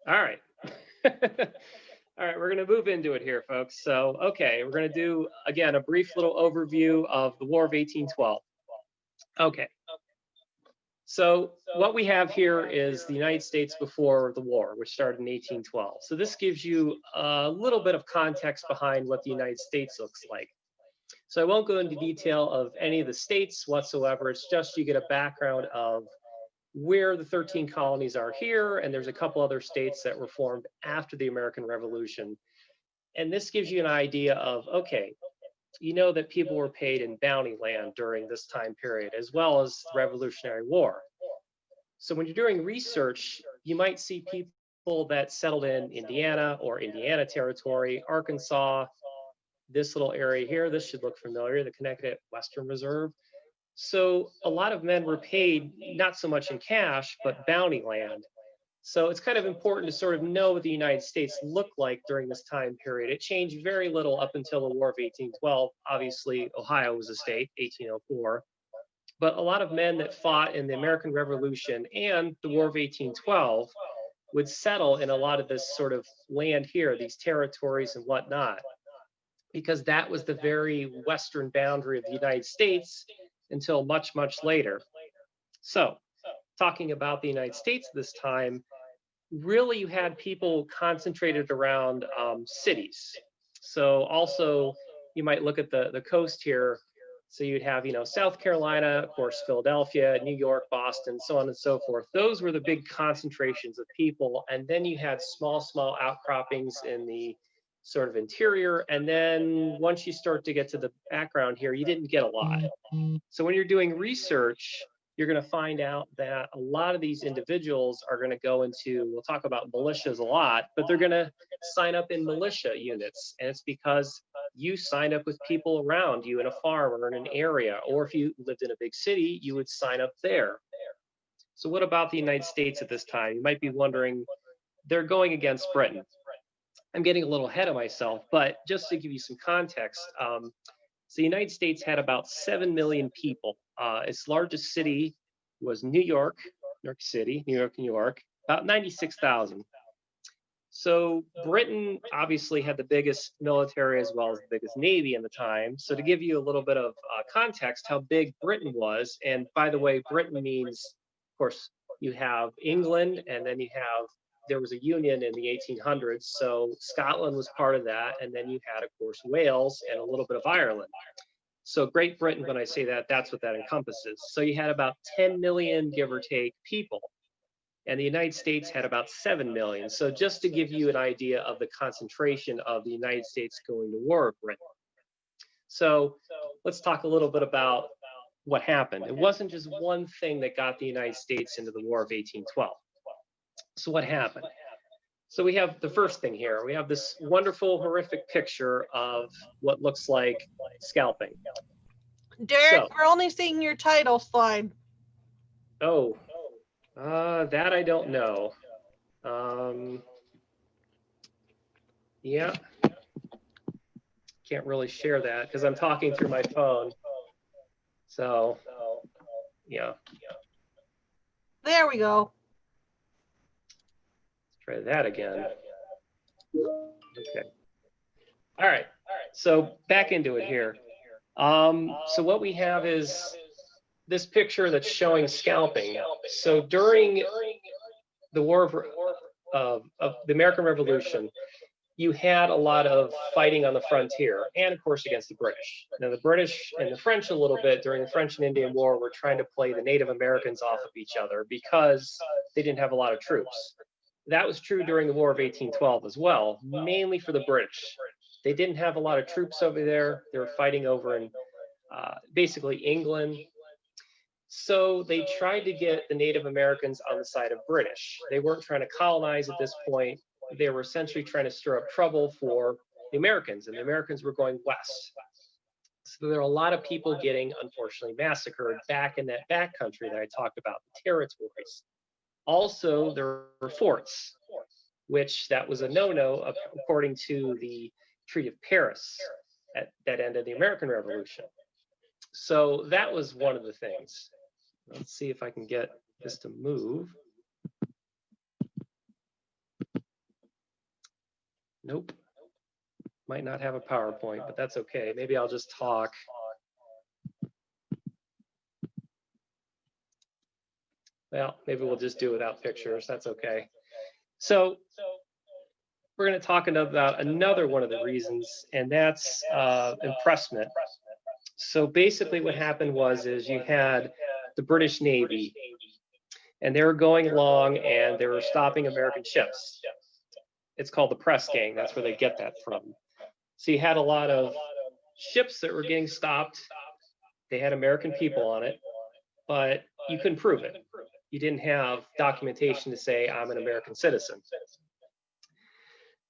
All right. All right, we're going to move into it here, folks. So, okay, we're going to do, again, a brief little overview of the War of 1812. Okay, so what we have here is the United States before the war, which started in 1812. So this gives you a little bit of context behind what the United States looks like. So I won't go into detail of any of the states whatsoever. It's just you get a background of where the 13 colonies are here, and there's a couple other states that were formed after the American Revolution. And this gives you an idea of, okay, you know that people were paid in bounty land during this time period, as well as the Revolutionary War. So when you're doing research, you might see people that settled in Indiana or Indiana Territory, Arkansas, this little area here. This should look familiar, the Connecticut Western Reserve. So a lot of men were paid not so much in cash, but bounty land. So it's kind of important to sort of know what the United States looked like during this time period. It changed very little up until the War of 1812. Obviously, Ohio was a state, 1804. But a lot of men that fought in the American Revolution and the War of 1812 would settle in a lot of this sort of land here, these territories and whatnot, because that was the very western boundary of the United States until much, much later. So, talking about the United States this time, really you had people concentrated around cities. So also you might look at the coast here. So you'd have, South Carolina, of course, Philadelphia, New York, Boston, so on and so forth. Those were the big concentrations of people. And then you had small outcroppings in the sort of interior. And then once you start to get to the background here, you didn't get a lot. So when you're doing research, you're going to find out that a lot of these individuals are going to go into, we'll talk about militias a lot, but they're going to sign up in militia units. And it's because you signed up with people around you in a farm or in an area, or if you lived in a big city, you would sign up there. So what about the United States at this time? You might be wondering, they're going against Britain. I'm getting a little ahead of myself, but just to give you some context, so the United States had about 7 million people. Its largest city was New York City, New York, about 96,000. So Britain obviously had the biggest military as well as the biggest navy in the time. So to give you a little bit of context how big Britain was, and by the way, Britain means, of course, you have England, and then there was a union in the 1800s. So Scotland was part of that. And then you had, of course, Wales and a little bit of Ireland. So Great Britain, when I say that, that's what that encompasses. So you had about 10 million, give or take, people. And the United States had about 7 million. So just to give you an idea of the concentration of the United States going to war with Britain. So let's talk a little bit about what happened. It wasn't just one thing that got the United States into the War of 1812. So what happened? So we have the first thing here. We have this wonderful, horrific picture of what looks like scalping. Derek, we're only seeing your title slide. Oh, that I don't know. Yeah. Can't really share that because I'm talking through my phone. So, yeah. There we go. Try that again. Okay. All right. So back into it here. So what we have is this picture that's showing scalping. So during the War of the American Revolution, you had a lot of fighting on the frontier, and of course against the British. Now the British and the French a little bit during the French and Indian War were trying to play the Native Americans off of each other because they didn't have a lot of troops. That was true during the War of 1812 as well, mainly for the British. They didn't have a lot of troops over there. They were fighting over in basically England. So they tried to get the Native Americans on the side of British. They weren't trying to colonize at this point. They were essentially trying to stir up trouble for the Americans, and the Americans were going west. So there are a lot of people getting, unfortunately, massacred back in that back country that I talked about, the territories. Also, there were forts, which that was a no-no according to the Treaty of Paris that ended the American Revolution. So that was one of the things. Let's see if I can get this to move. Nope. Might not have a PowerPoint, but that's okay. Maybe I'll just talk. Well, maybe we'll just do without pictures. That's okay. So we're going to talk about another one of the reasons, and that's impressment. So basically what happened is you had the British Navy, and they were going along and they were stopping American ships. It's called the press gang. That's where they get that from. So you had a lot of ships that were getting stopped. They had American people on it, but you couldn't prove it. You didn't have documentation to say I'm an American citizen.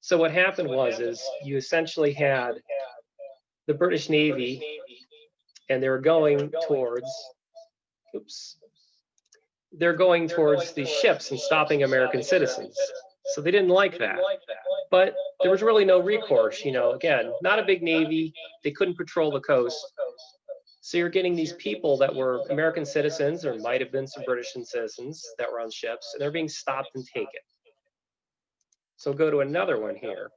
So what happened is you essentially had the British Navy, and they were going towards, they're going towards these ships and stopping American citizens. So they didn't like that. But there was really no recourse, again, not a big Navy. They couldn't patrol the coast. So you're getting these people that were American citizens, or might have been some British citizens that were on ships, and they're being stopped and taken. So go to another one here.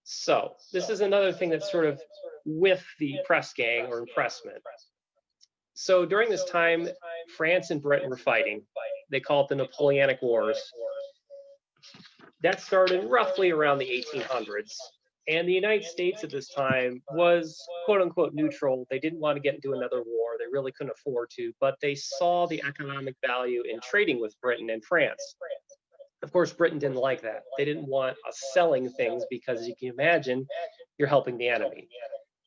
So this is another thing that's sort of with the press gang or impressment. So during this time, France and Britain were fighting. They call it the Napoleonic Wars. That started roughly around the 1800s. And the United States at this time was quote unquote neutral. They didn't want to get into another war. They really couldn't afford to, but they saw the economic value in trading with Britain and France. Of course, Britain didn't like that. They didn't want us selling things because you can imagine you're helping the enemy.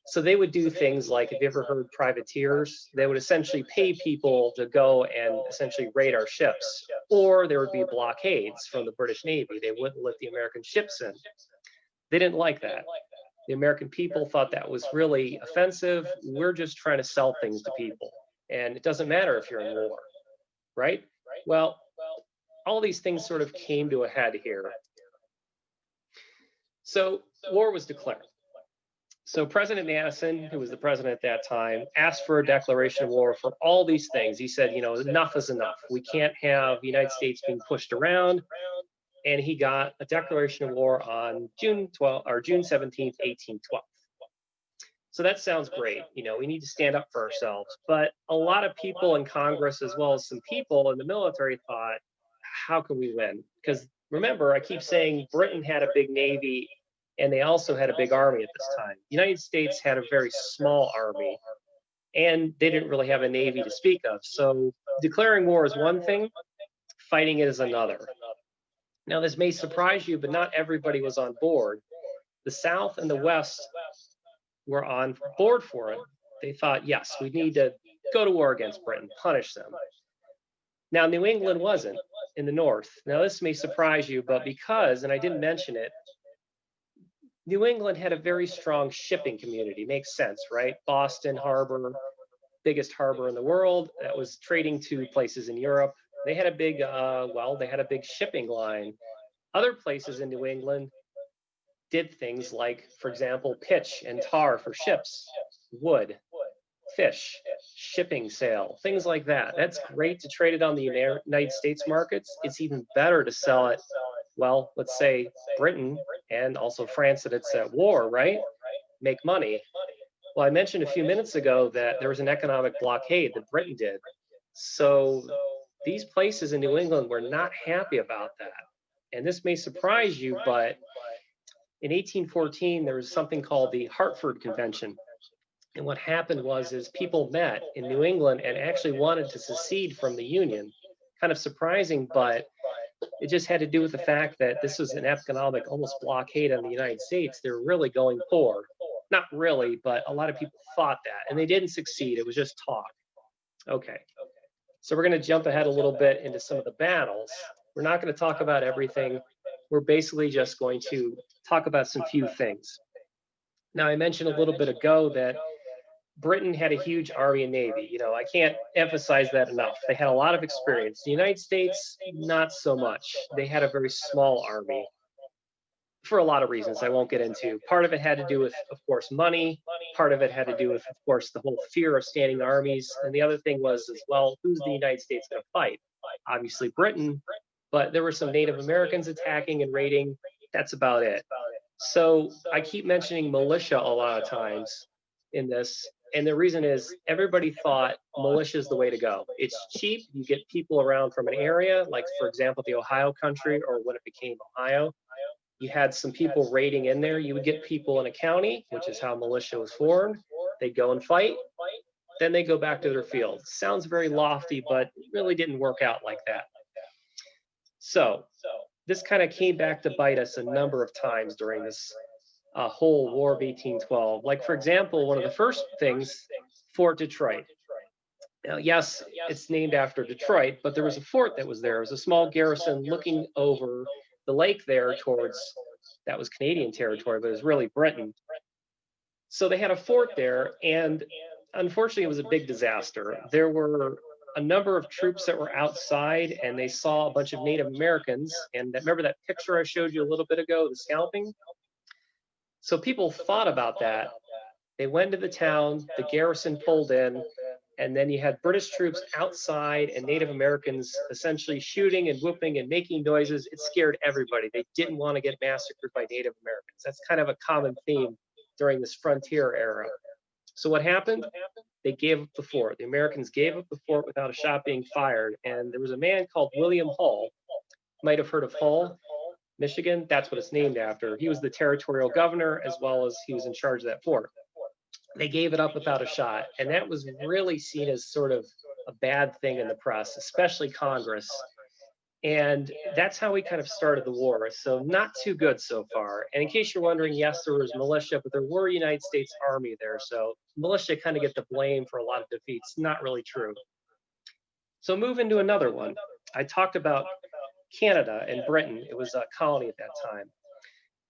So they would do things like, have you ever heard privateers? They would essentially pay people to go and essentially raid our ships. Or there would be blockades from the British Navy. They wouldn't let the American ships in. They didn't like that. The American people thought that was really offensive. We're just trying to sell things to people. And it doesn't matter if you're in war, right? Well, all these things sort of came to a head here. So war was declared. So President Madison, who was the president at that time, asked for a declaration of war for all these things. He said, enough is enough. We can't have the United States being pushed around. And he got a declaration of war on June 17th, 1812. So that sounds great. We need to stand up for ourselves. But a lot of people in Congress, as well as some people in the military, thought, how can we win? Because remember, I keep saying Britain had a big navy, and they also had a big army at this time. The United States had a very small army, and they didn't really have a navy to speak of. So declaring war is one thing, fighting it is another. Now, this may surprise you, but not everybody was on board. The South and the West were on board for it. They thought, yes, we need to go to war against Britain, punish them. Now, New England wasn't in the North. Now, this may surprise you, but because, and I didn't mention it, New England had a very strong shipping community. Makes sense, right? Boston Harbor, biggest harbor in the world, that was trading to places in Europe. They had a big, they had a big shipping line. Other places in New England did things like, for example, pitch and tar for ships, wood, fish, shipping sale, things like that. That's great to trade it on the United States markets. It's even better to sell it, well, let's say Britain and also France that it's at war, right? Make money. Well, I mentioned a few minutes ago that there was an economic blockade that Britain did. So these places in New England were not happy about that. And this may surprise you, but in 1814, there was something called the Hartford Convention. And what happened is people met in New England and actually wanted to secede from the Union. Kind of surprising, but it just had to do with the fact that this was an economic almost blockade on the United States. They were really going poor. Not really, but a lot of people thought that, and they didn't succeed. It was just talk. Okay. So we're going to jump ahead a little bit into some of the battles. We're not going to talk about everything. We're basically just going to talk about some few things. Now, I mentioned a little bit ago that Britain had a huge army and navy. I can't emphasize that enough. They had a lot of experience. The United States, not so much. They had a very small army for a lot of reasons I won't get into. Part of it had to do with, of course, money. Part of it had to do with, of course, the whole fear of standing armies. And the other thing was as well, who's the United States going to fight? Obviously Britain, but there were some Native Americans attacking and raiding. That's about it. So I keep mentioning militia a lot of times in this. And the reason is everybody thought militia is the way to go. It's cheap. You get people around from an area, like, for example, the Ohio country, or when it became Ohio. You had some people raiding in there. You would get people in a county, which is how militia was formed. They'd go and fight. Then they go back to their fields. Sounds very lofty, but it really didn't work out like that. So this kind of came back to bite us a number of times during this whole War of 1812. Like, for example, one of the first things, Fort Detroit. Now, yes, it's named after Detroit, but there was a fort that was there. It was a small garrison looking over the lake there towards, that was Canadian territory, but it was really Britain. So they had a fort there, and unfortunately, it was a big disaster. There were a number of troops that were outside, and they saw a bunch of Native Americans. And remember that picture I showed you a little bit ago, the scalping? So people thought about that. They went to the town, the garrison pulled in, and then you had British troops outside and Native Americans essentially shooting and whooping and making noises. It scared everybody. They didn't want to get massacred by Native Americans. That's kind of a common theme during this frontier era. So what happened? They gave up the fort. The Americans gave up the fort without a shot being fired. And there was a man called William Hull. Might have heard of Hull, Michigan. That's what it's named after. He was the territorial governor, as well as he was in charge of that fort. They gave it up without a shot. And that was really seen as sort of a bad thing in the press, especially Congress. And that's how we kind of started the war. So not too good so far. And in case you're wondering, yes, there was militia, but there were United States Army there. So militia kind of get the blame for a lot of defeats. Not really true. So move into another one. I talked about Canada and Britain. It was a colony at that time.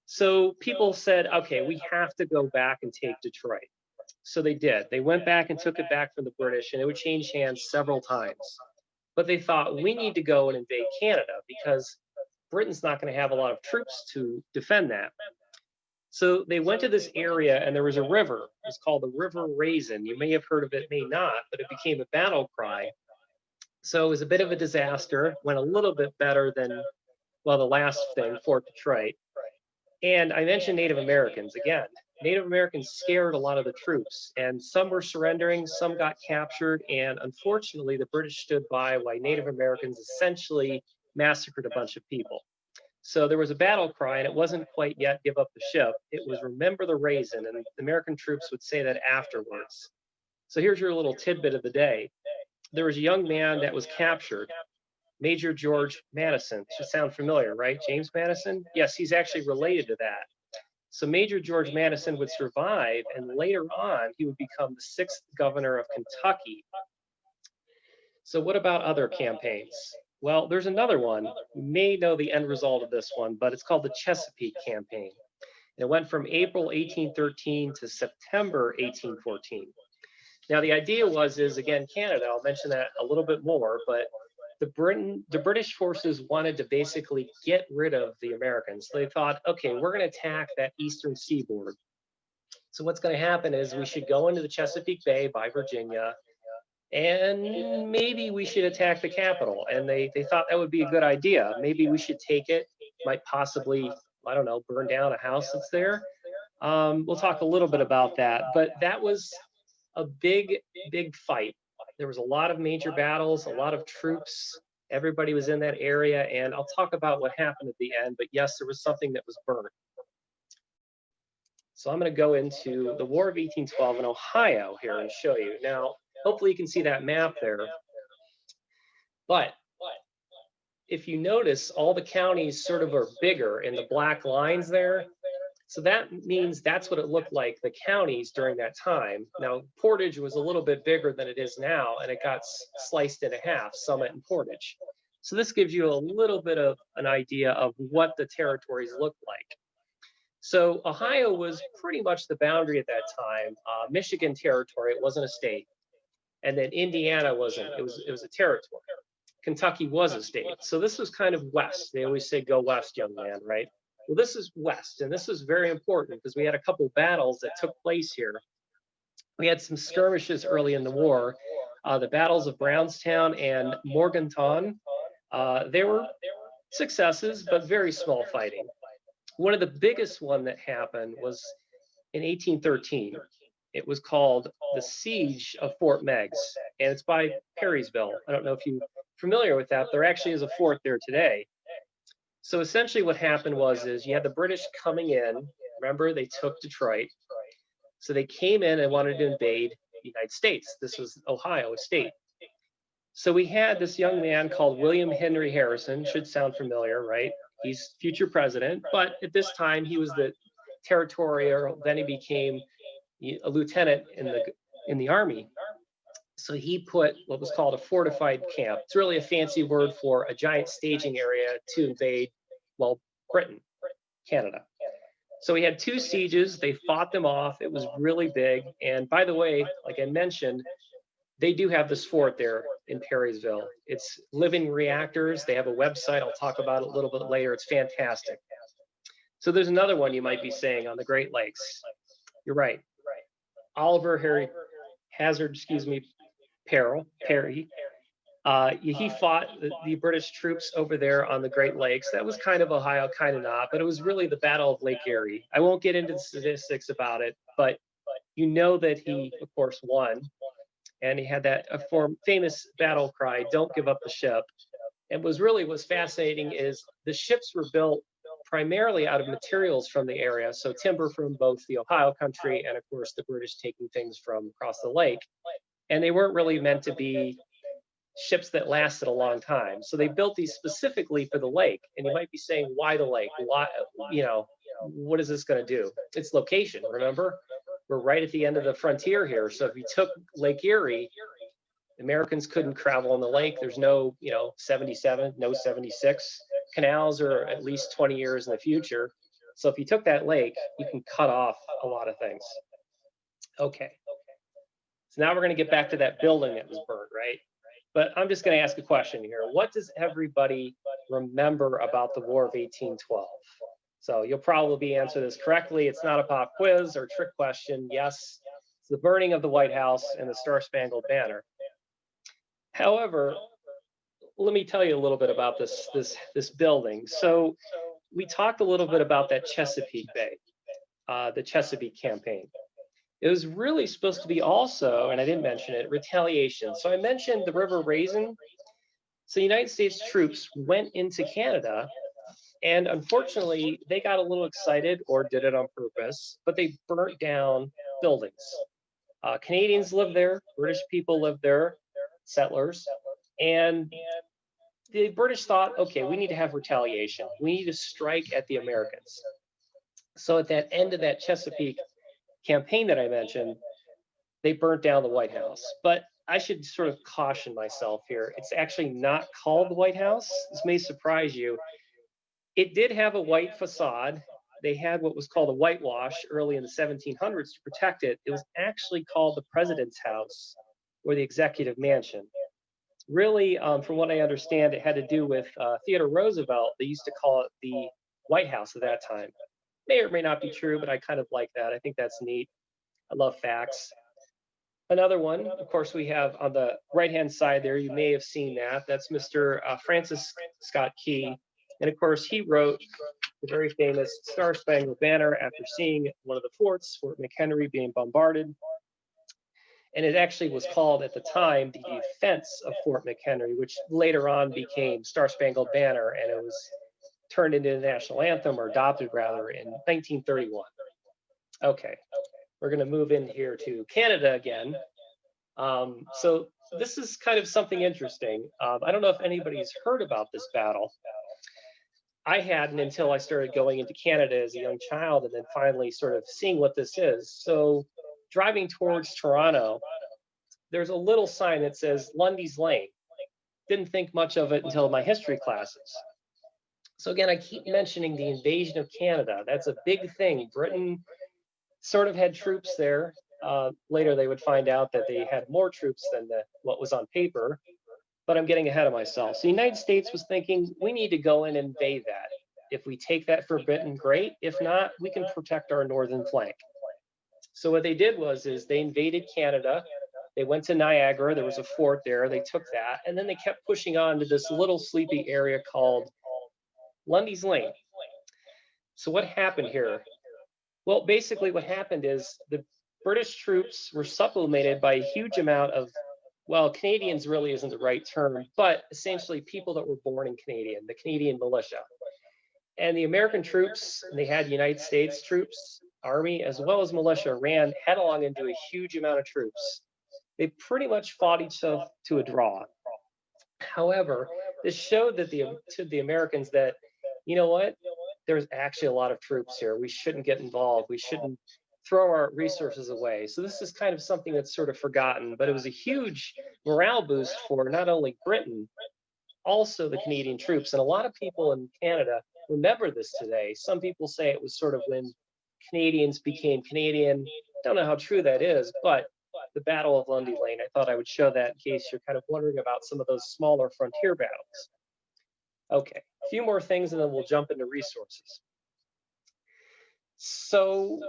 So people said, okay, we have to go back and take Detroit. So they did. They went back and took it back from the British, and it would change hands several times. But they thought, we need to go and invade Canada because Britain's not going to have a lot of troops to defend that. So they went to this area, and there was a river. It's called the River Raisin. You may have heard of it, may not, but it became a battle cry. So it was a bit of a disaster, went a little bit better than, well, the last thing, Fort Detroit. And I mentioned Native Americans again. Native Americans scared a lot of the troops, and some were surrendering, some got captured, and unfortunately, the British stood by while Native Americans essentially massacred a bunch of people. So there was a battle cry, and it wasn't quite yet give up the ship. It was remember the raisin, and the American troops would say that afterwards. So here's your little tidbit of the day. There was a young man that was captured, Major George Madison. Should sound familiar, right? James Madison? Yes, he's actually related to that. So Major George Madison would survive, and later on, he would become the 6th governor of Kentucky. So what about other campaigns? Well, there's another one. You may know the end result of this one, but it's called the Chesapeake Campaign. It went from April 1813 to September 1814. Now, the idea is again, Canada, I'll mention that a little bit more, but the British forces wanted to basically get rid of the Americans. They thought, okay, we're going to attack that eastern seaboard. So what's going to happen is we should go into the Chesapeake Bay by Virginia, and maybe we should attack the capital. And they thought that would be a good idea. Maybe we should take it, might possibly, I don't know, burn down a house that's there. We'll talk a little bit about that. But that was a big, big fight. There was a lot of major battles, a lot of troops. Everybody was in that area, and I'll talk about what happened at the end, but yes, there was something that was burned. So I'm going to go into the War of 1812 in Ohio here and show you. Now, hopefully you can see that map there. But if you notice, all the counties sort of are bigger in the black lines there. So that means that's what it looked like, the counties during that time. Now, Portage was a little bit bigger than it is now, and it got sliced in half, Summit and Portage. So this gives you a little bit of an idea of what the territories looked like. So Ohio was pretty much the boundary at that time. Michigan territory, it wasn't a state. And then Indiana wasn't, it was a territory. Kentucky was a state. So this was kind of west. They always say, go west, young man, right? Well, this is west, and this is very important because we had a couple battles that took place here. We had some skirmishes early in the war. The battles of Brownstown and Morgantown, they were successes, but very small fighting. One of the biggest one that happened was in 1813. It was called the Siege of Fort Meigs, and it's by Perrysville. I don't know if you're familiar with that. There actually is a fort there today. So essentially what happened is you had the British coming in. Remember, they took Detroit. So they came in and wanted to invade the United States. This was Ohio, a state. So we had this young man called William Henry Harrison. Should sound familiar, right? He's future president, but at this time he was the territorial, then he became a lieutenant in the army. So he put what was called a fortified camp. It's really a fancy word for a giant staging area to invade, well, Britain, Canada. So we had two sieges. They fought them off. It was really big. And by the way, like I mentioned, they do have this fort there in Perrysville. It's living reactors. They have a website. I'll talk about it a little bit later. It's fantastic. So there's another one you might be saying on the Great Lakes. You're right. Oliver Harry Hazard, Perry. He fought the British troops over there on the Great Lakes. That was kind of Ohio, kind of not, but it was really the Battle of Lake Erie. I won't get into the statistics about it, but you know that he, of course, won. And he had that famous battle cry, "Don't give up the ship." And was fascinating is the ships were built primarily out of materials from the area, so timber from both the Ohio country and, of course, the British taking things from across the lake. And they weren't really meant to be ships that lasted a long time. So they built these specifically for the lake. And you might be saying, why the lake? Why, what is this going to do? It's location, remember? We're right at the end of the frontier here. So if you took Lake Erie, Americans couldn't travel on the lake. There's no, 77, no 76. Canals are at least 20 years in the future. So if you took that lake, you can cut off a lot of things. Okay. So now we're going to get back to that building that was burned, right? But I'm just going to ask a question here. What does everybody remember about the War of 1812? So you'll probably answer this correctly. It's not a pop quiz or trick question. Yes, it's the burning of the White House and the Star-Spangled Banner. However, let me tell you a little bit about this building. So we talked a little bit about that Chesapeake Bay, the Chesapeake campaign. It was really supposed to be also, and I didn't mention it, retaliation. So I mentioned the River Raisin. So United States troops went into Canada, and unfortunately, they got a little excited or did it on purpose, but they burnt down buildings. Canadians lived there, British people lived there, settlers, and the British thought, okay, we need to have retaliation. We need to strike at the Americans. So at that end of that Chesapeake campaign that I mentioned, they burnt down the White House. But I should sort of caution myself here. It's actually not called the White House. This may surprise you. It did have a white facade. They had what was called a whitewash early in the 1700s to protect it. It was actually called the President's House or the Executive Mansion. Really, from what I understand, it had to do with Theodore Roosevelt. They used to call it the White House at that time. May or may not be true, but I kind of like that. I think that's neat. I love facts. Another one, of course, we have on the right-hand side there, you may have seen that. That's Mr. Francis Scott Key. And of course, he wrote the very famous Star-Spangled Banner after seeing one of the forts, Fort McHenry, being bombarded. And it actually was called at the time the defense of Fort McHenry, which later on became Star-Spangled Banner, and it was turned into the national anthem, or adopted rather, in 1931. Okay, we're going to move in here to Canada again. So this is kind of something interesting. I don't know if anybody's heard about this battle. I hadn't until I started going into Canada as a young child, and then finally sort of seeing what this is. So driving towards Toronto, there's a little sign that says Lundy's Lane. Didn't think much of it until my history classes. So again, I keep mentioning the invasion of Canada. That's a big thing. Britain sort of had troops there. Later, they would find out that they had more troops than what was on paper, but I'm getting ahead of myself. So the United States was thinking, we need to go in and invade that. If we take that for Britain, great. If not, we can protect our northern flank. So what they did is they invaded Canada. They went to Niagara. There was a fort there. They took that, and then they kept pushing on to this little sleepy area called Lundy's Lane. So what happened here? Well, basically what happened is the British troops were supplemented by a huge amount of, well, Canadians really isn't the right term, but essentially people that were born in Canadian, the Canadian militia. And the American troops, and they had United States troops, army, as well as militia, ran headlong into a huge amount of troops. They pretty much fought each other to a draw. However, this showed that to the Americans that, you know what, there's actually a lot of troops here. We shouldn't get involved. We shouldn't throw our resources away. So this is kind of something that's sort of forgotten, but it was a huge morale boost for not only Britain, also the Canadian troops. And a lot of people in Canada remember this today. Some people say it was sort of when Canadians became Canadian. Don't know how true that is, but the Battle of Lundy Lane, I thought I would show that in case you're kind of wondering about some of those smaller frontier battles. Okay, a few more things and then we'll jump into resources. So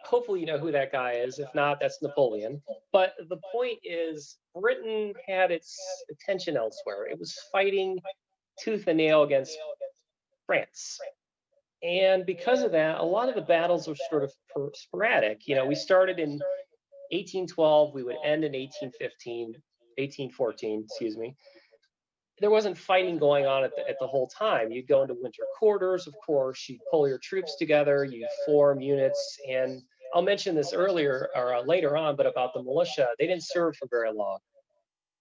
hopefully you know who that guy is. If not, that's Napoleon. But the point is, Britain had its attention elsewhere. It was fighting tooth and nail against France. And because of that, a lot of the battles were sort of sporadic. You know, we started in 1812, we would end in 1814, excuse me. There wasn't fighting going on at the whole time. You'd go into winter quarters, of course, you'd pull your troops together, you'd form units. And I'll mention this earlier or later on, but about the militia, they didn't serve for very long.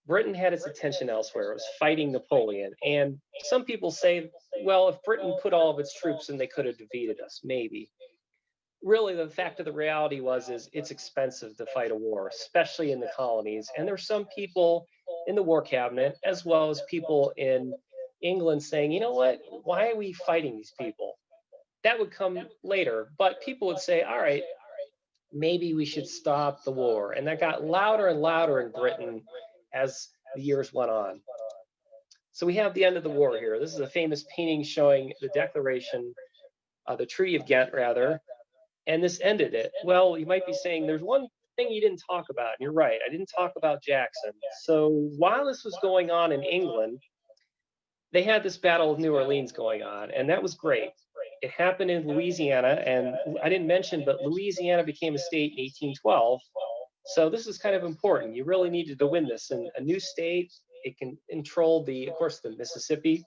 Britain had its attention elsewhere. It was fighting Napoleon. And some people say, well, if Britain put all of its troops in, they could have defeated us, maybe. Really, the fact of the reality is it's expensive to fight a war, especially in the colonies. And there's some people in the war cabinet, as well as people in England saying, you know what, why are we fighting these people? That would come later, but people would say, all right, maybe we should stop the war. And that got louder and louder in Britain as the years went on. So we have the end of the war here. This is a famous painting showing the declaration, the Treaty of Ghent, rather, and this ended it. Well, you might be saying there's one thing you didn't talk about. And you're right, I didn't talk about Jackson. So while this was going on in England, they had this Battle of New Orleans going on, and that was great. It happened in Louisiana, and I didn't mention, but Louisiana became a state in 1812. So this is kind of important. You really needed to win this. And a new state, it can control of course, the Mississippi.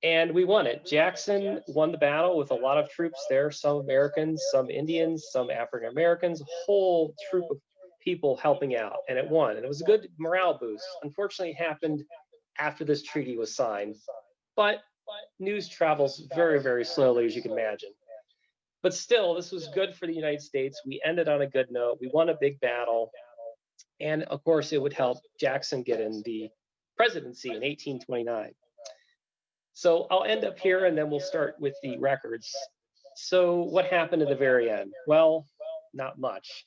And we won it. Jackson won the battle with a lot of troops there, some Americans, some Indians, some African Americans, a whole troop of people helping out, and it won. And it was a good morale boost. Unfortunately, it happened after this treaty was signed, but news travels very, very slowly, as you can imagine. But still, this was good for the United States. We ended on a good note. We won a big battle. And of course, it would help Jackson get in the presidency in 1829. So I'll end up here and then we'll start with the records. So what happened at the very end? Well, not much.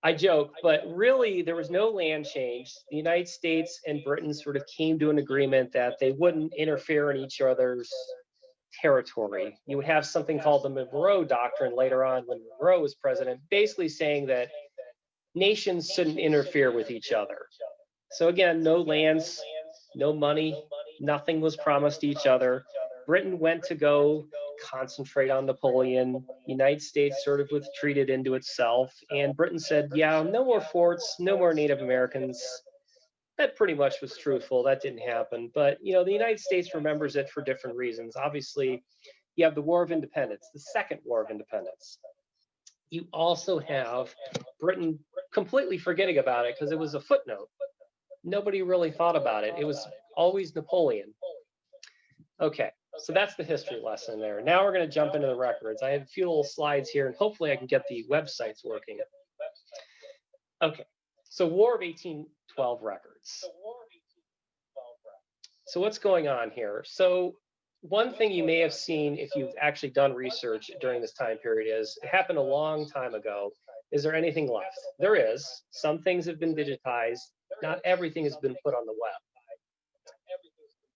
I joke, but really there was no land change. The United States and Britain sort of came to an agreement that they wouldn't interfere in each other's territory. You would have something called the Monroe Doctrine later on when Monroe was president, basically saying that nations shouldn't interfere with each other. So again, no lands, no money, nothing was promised to each other. Britain went to go concentrate on Napoleon. United States sort of retreated into itself. And Britain said, yeah, no more forts, no more Native Americans. That pretty much was truthful. That didn't happen. But, you know, the United States remembers it for different reasons. Obviously, you have the War of Independence, the Second War of Independence. You also have Britain completely forgetting about it because it was a footnote. Nobody really thought about it. It was always Napoleon. Okay, so that's the history lesson there. Now we're going to jump into the records. I have a few little slides here, and hopefully I can get the websites working. Okay, so War of 1812 records. So what's going on here? So one thing you may have seen if you've actually done research during this time period is it happened a long time ago. Is there anything left? There is. Some things have been digitized. Not everything has been put on the web.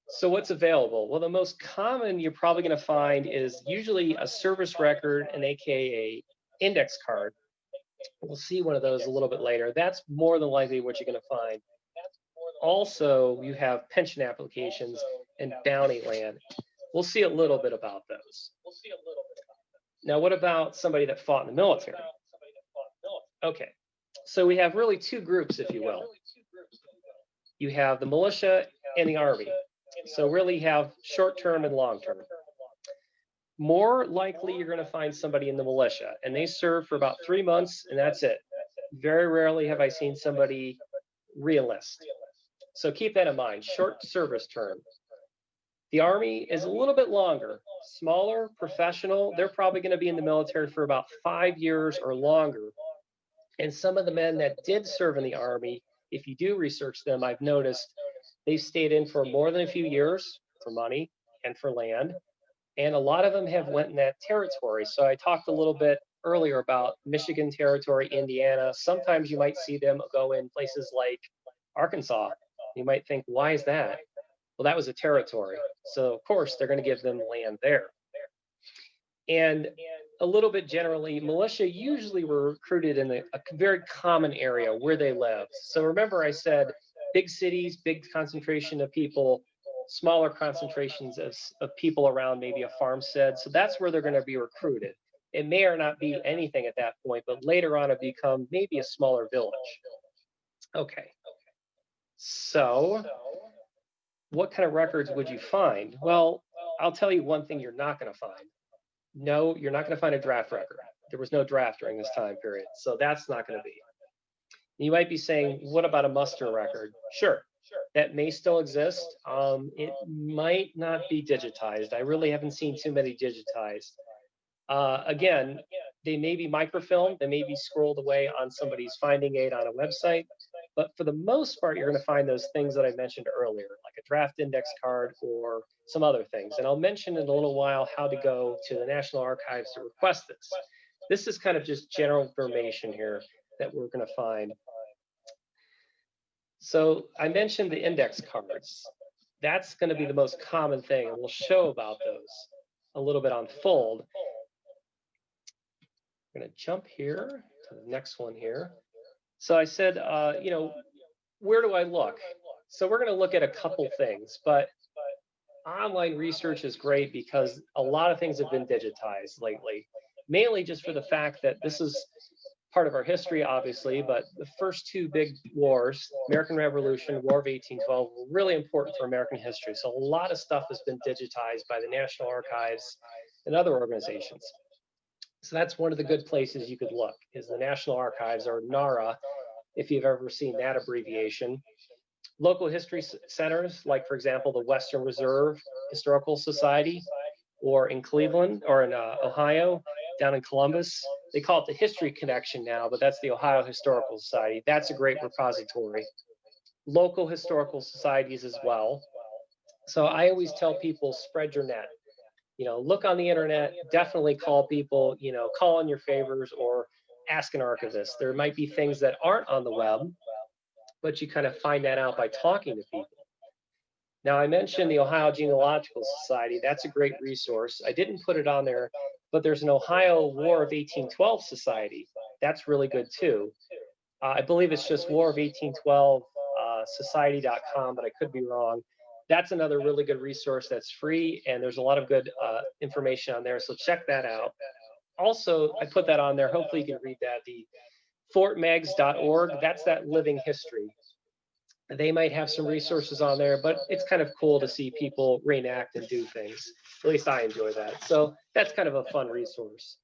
So what's available? Well, the most common you're probably going to find is usually a service record, an AKA index card. We'll see one of those a little bit later. That's more than likely what you're going to find. Also, you have pension applications and bounty land. We'll see a little bit about those. Now, what about somebody that fought in the military? Okay, so we have really two groups, if you will. You have the militia and the army. So really you have short-term and long-term. More likely you're going to find somebody in the militia, and they serve for about 3 months, and that's it. Very rarely have I seen somebody re-enlist. So keep that in mind, short service term. The Army is a little bit longer, smaller, professional. They're probably going to be in the military for about 5 years or longer. And some of the men that did serve in the Army, if you do research them, I've noticed they stayed in for more than a few years for money and for land. And a lot of them have went in that territory. So I talked a little bit earlier about Michigan territory, Indiana. Sometimes you might see them go in places like Arkansas. You might think, why is that? Well, that was a territory. So of course they're going to give them land there. And a little bit generally, militia usually were recruited in a very common area where they lived. So remember I said big cities, big concentration of people, smaller concentrations of people around maybe a farmstead. So that's where they're going to be recruited. It may or not be anything at that point, but later on it become maybe a smaller village. Okay. So what kind of records would you find? Well, I'll tell you one thing you're not going to find. No, you're not going to find a draft record. There was no draft during this time period. So that's not going to be. You might be saying, what about a muster record? Sure, that may still exist. It might not be digitized. I really haven't seen too many digitized. Again, they may be microfilmed. They may be scrolled away on somebody's finding aid on a website. But for the most part, you're going to find those things that I mentioned earlier, like a draft index card or some other things. And I'll mention in a little while how to go to the National Archives to request this. This is kind of just general information here that we're going to find. So I mentioned the index cards. That's going to be the most common thing, and we'll show about those a little bit on Fold. I'm going to jump here to the next one here. So I said, you know, where do I look? So we're going to look at a couple things, but online research is great because a lot of things have been digitized lately, mainly just for the fact that this is part of our history, obviously, but the first two big wars, American Revolution, War of 1812, were really important for American history. So a lot of stuff has been digitized by the National Archives and other organizations. So that's one of the good places you could look, is the National Archives, or NARA, if you've ever seen that abbreviation. Local history centers, like, for example, the Western Reserve Historical Society, or in Cleveland, or in Ohio, down in Columbus. They call it the History Connection now, but that's the Ohio Historical Society. That's a great repository. Local historical societies as well. So I always tell people, spread your net. You know, look on the internet, definitely call people, you know, call in your favors or ask an archivist. There might be things that aren't on the web, but you kind of find that out by talking to people. Now, I mentioned the Ohio Genealogical Society. That's a great resource. I didn't put it on there, but there's an Ohio War of 1812 Society. That's really good too. I believe it's just War of 1812 society.com, but I could be wrong. That's another really good resource that's free, and there's a lot of good information on there, so check that out. Also, I put that on there. Hopefully you can read that. The fortmegs.org, that's that living history. They might have some resources on there, but it's kind of cool to see people reenact and do things. At least I enjoy that. So that's kind of a fun resource.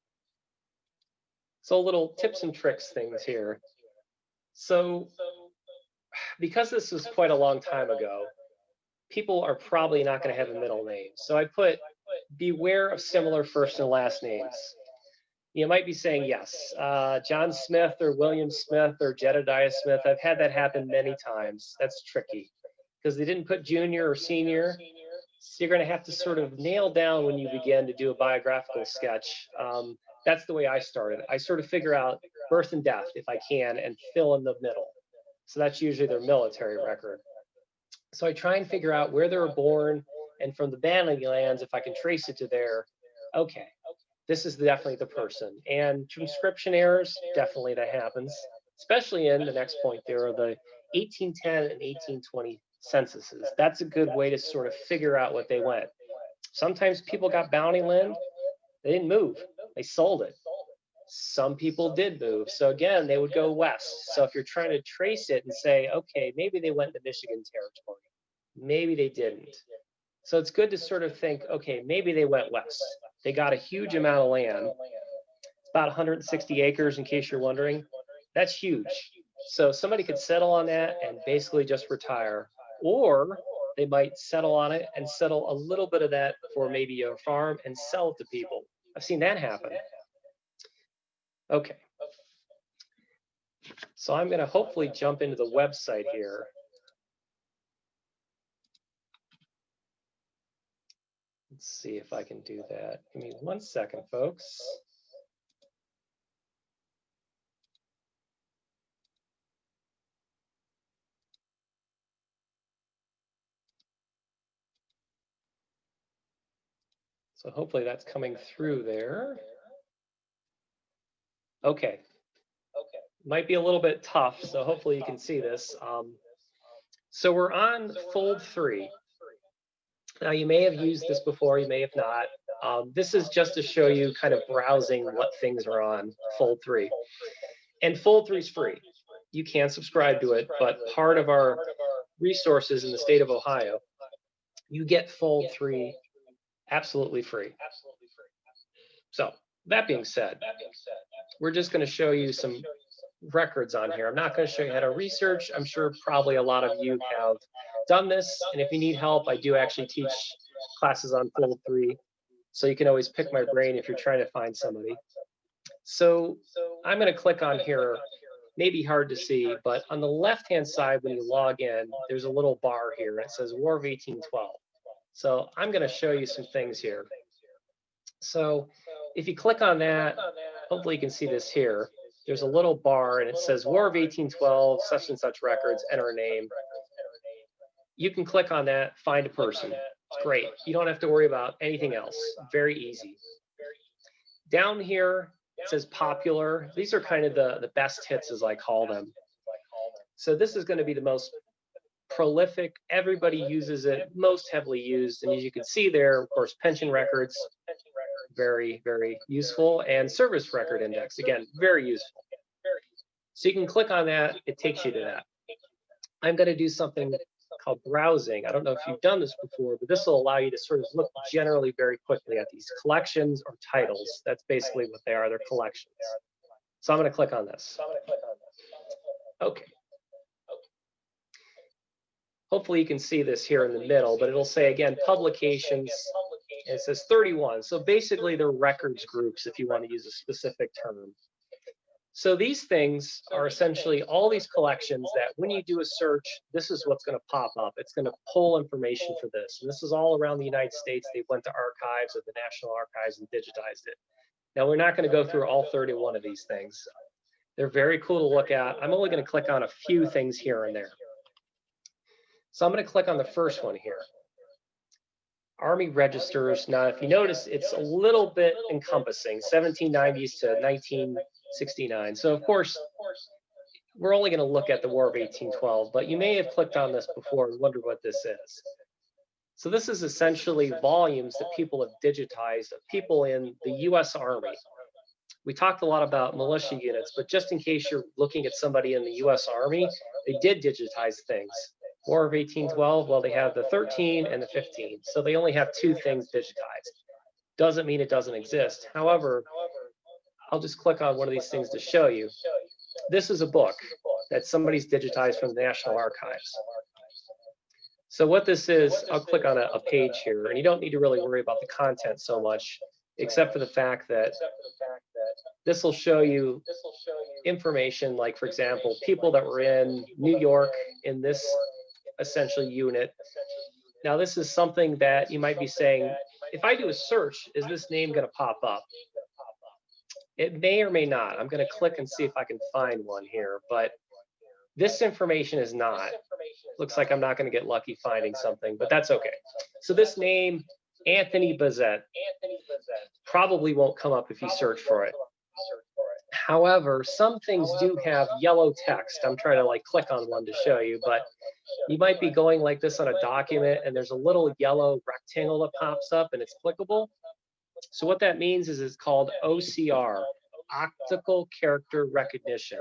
So little tips and tricks things here. So because this was quite a long time ago, people are probably not going to have a middle name. So I put, beware of similar first and last names. You might be saying, yes, John Smith or William Smith or Jedediah Smith. I've had that happen many times. That's tricky because they didn't put junior or senior. So you're going to have to sort of nail down when you begin to do a biographical sketch. That's the way I started. I sort of figure out birth and death if I can and fill in the middle. So that's usually their military record. So I try and figure out where they were born, and from the battling lands, if I can trace it to there, okay, this is definitely the person. And transcription errors, definitely that happens, especially in the next point there are the 1810 and 1820 censuses. That's a good way to sort of figure out what they went. Sometimes people got bounty land, They didn't move. They sold it. Some people did move. So again, they would go west. So if you're trying to trace it and say, okay, maybe they went to Michigan territory. Maybe they didn't. So it's good to sort of think, okay, maybe they went west. They got a huge amount of land. It's about 160 acres, in case you're wondering. That's huge. So somebody could settle on that and basically just retire. Or they might settle on it and settle a little bit of that for maybe a farm and sell it to people. I've seen that happen. Okay. So I'm going to hopefully jump into the website here. Let's see if I can do that. Give me 1 second, folks. So hopefully that's coming through there. Okay. Might be a little bit tough, so hopefully you can see this. So we're on fold 3. Now you may have used this before, you may have not. This is just to show you kind of browsing what things are on fold 3. And fold 3 is free. You can subscribe to it, but part of our resources in the state of Ohio, you get fold 3 absolutely free. So that being said, we're just going to show you some records on here. I'm not going to show you how to research. I'm sure probably a lot of you have done this. And if you need help, I do actually teach classes on fold 3. So you can always pick my brain if you're trying to find somebody. So I'm going to click on here. Maybe hard to see, but on the left-hand side, when you log in, there's a little bar here. It says War of 1812. So I'm going to show you some things here. So if you click on that, hopefully you can see this here. There's a little bar and it says War of 1812, such and such records, enter a name. You can click on that, find a person. It's great. You don't have to worry about anything else. Very easy. Down here, it says popular. These are kind of the best hits, as I call them. So this is going to be the most prolific. Everybody uses it, most heavily used. And as you can see there, of course, pension records, very, very useful. And service record index, again, very useful. So you can click on that. It takes you to that. I'm going to do something called browsing. I don't know if you've done this before, but this will allow you to sort of look generally very quickly at these collections or titles. That's basically what they are. They're collections. So I'm going to click on this. Okay. Hopefully you can see this here in the middle, but it'll say, again, publications. And it says 31. So basically they're records groups, if you want to use a specific term. So these things are essentially all these collections that when you do a search, this is what's going to pop up. It's going to pull information for this. And this is all around the United States. They went to archives or the National Archives and digitized it. Now, we're not going to go through all 31 of these things. They're very cool to look at. I'm only going to click on a few things here and there. So I'm going to click on the first one here. Army registers. Now, if you notice, it's a little bit encompassing, 1790s to 1969. So, of course, we're only going to look at the War of 1812, but you may have clicked on this before and wondered what this is. So this is essentially volumes that people have digitized of people in the U.S. Army. We talked a lot about militia units, but just in case you're looking at somebody in the U.S. Army, they did digitize things. War of 1812, well, they have the 13 and the 15. So they only have 2 things digitized. Doesn't mean it doesn't exist. However, I'll just click on one of these things to show you. This is a book that somebody's digitized from the National Archives. So what this is, I'll click on a page here, and you don't need to really worry about the content so much, except for the fact that this will show you information like, for example, people that were in New York in this essentially unit. Now, this is something that you might be saying, if I do a search, is this name going to pop up? It may or may not. I'm going to click and see if I can find one here, but this information is not. Looks like I'm not going to get lucky finding something, but that's okay. So this name, Anthony Bazette, probably won't come up if you search for it. However, some things do have yellow text. I'm trying to like click on one to show you, but you might be going like this on a document and there's a little yellow rectangle that pops up and it's clickable. So what that means is it's called OCR, optical character recognition.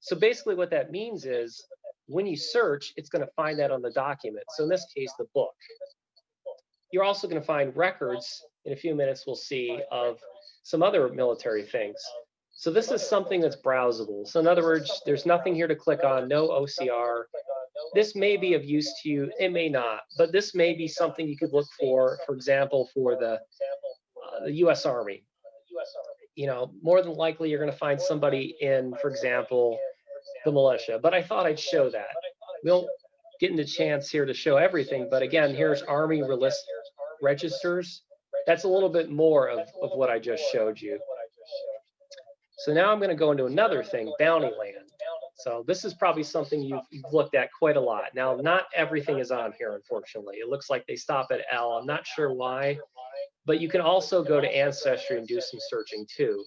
So basically what that means is when you search, it's going to find that on the document. So in this case, the book. You're also going to find records, in a few minutes we'll see, of some other military things. So this is something that's browsable. So in other words, there's nothing here to click on, no OCR. This may be of use to you, it may not, but this may be something you could look for example, for the US Army. You know, more than likely you're going to find somebody in, for example, the militia, but I thought I'd show that. We don't get into chance here to show everything, but again, here's Army registers. That's a little bit more of what I just showed you. So now I'm going to go into another thing, bounty land. So this is probably something you've looked at quite a lot. Now, not everything is on here, unfortunately. It looks like they stop at L. I'm not sure why, but you can also go to Ancestry and do some searching too.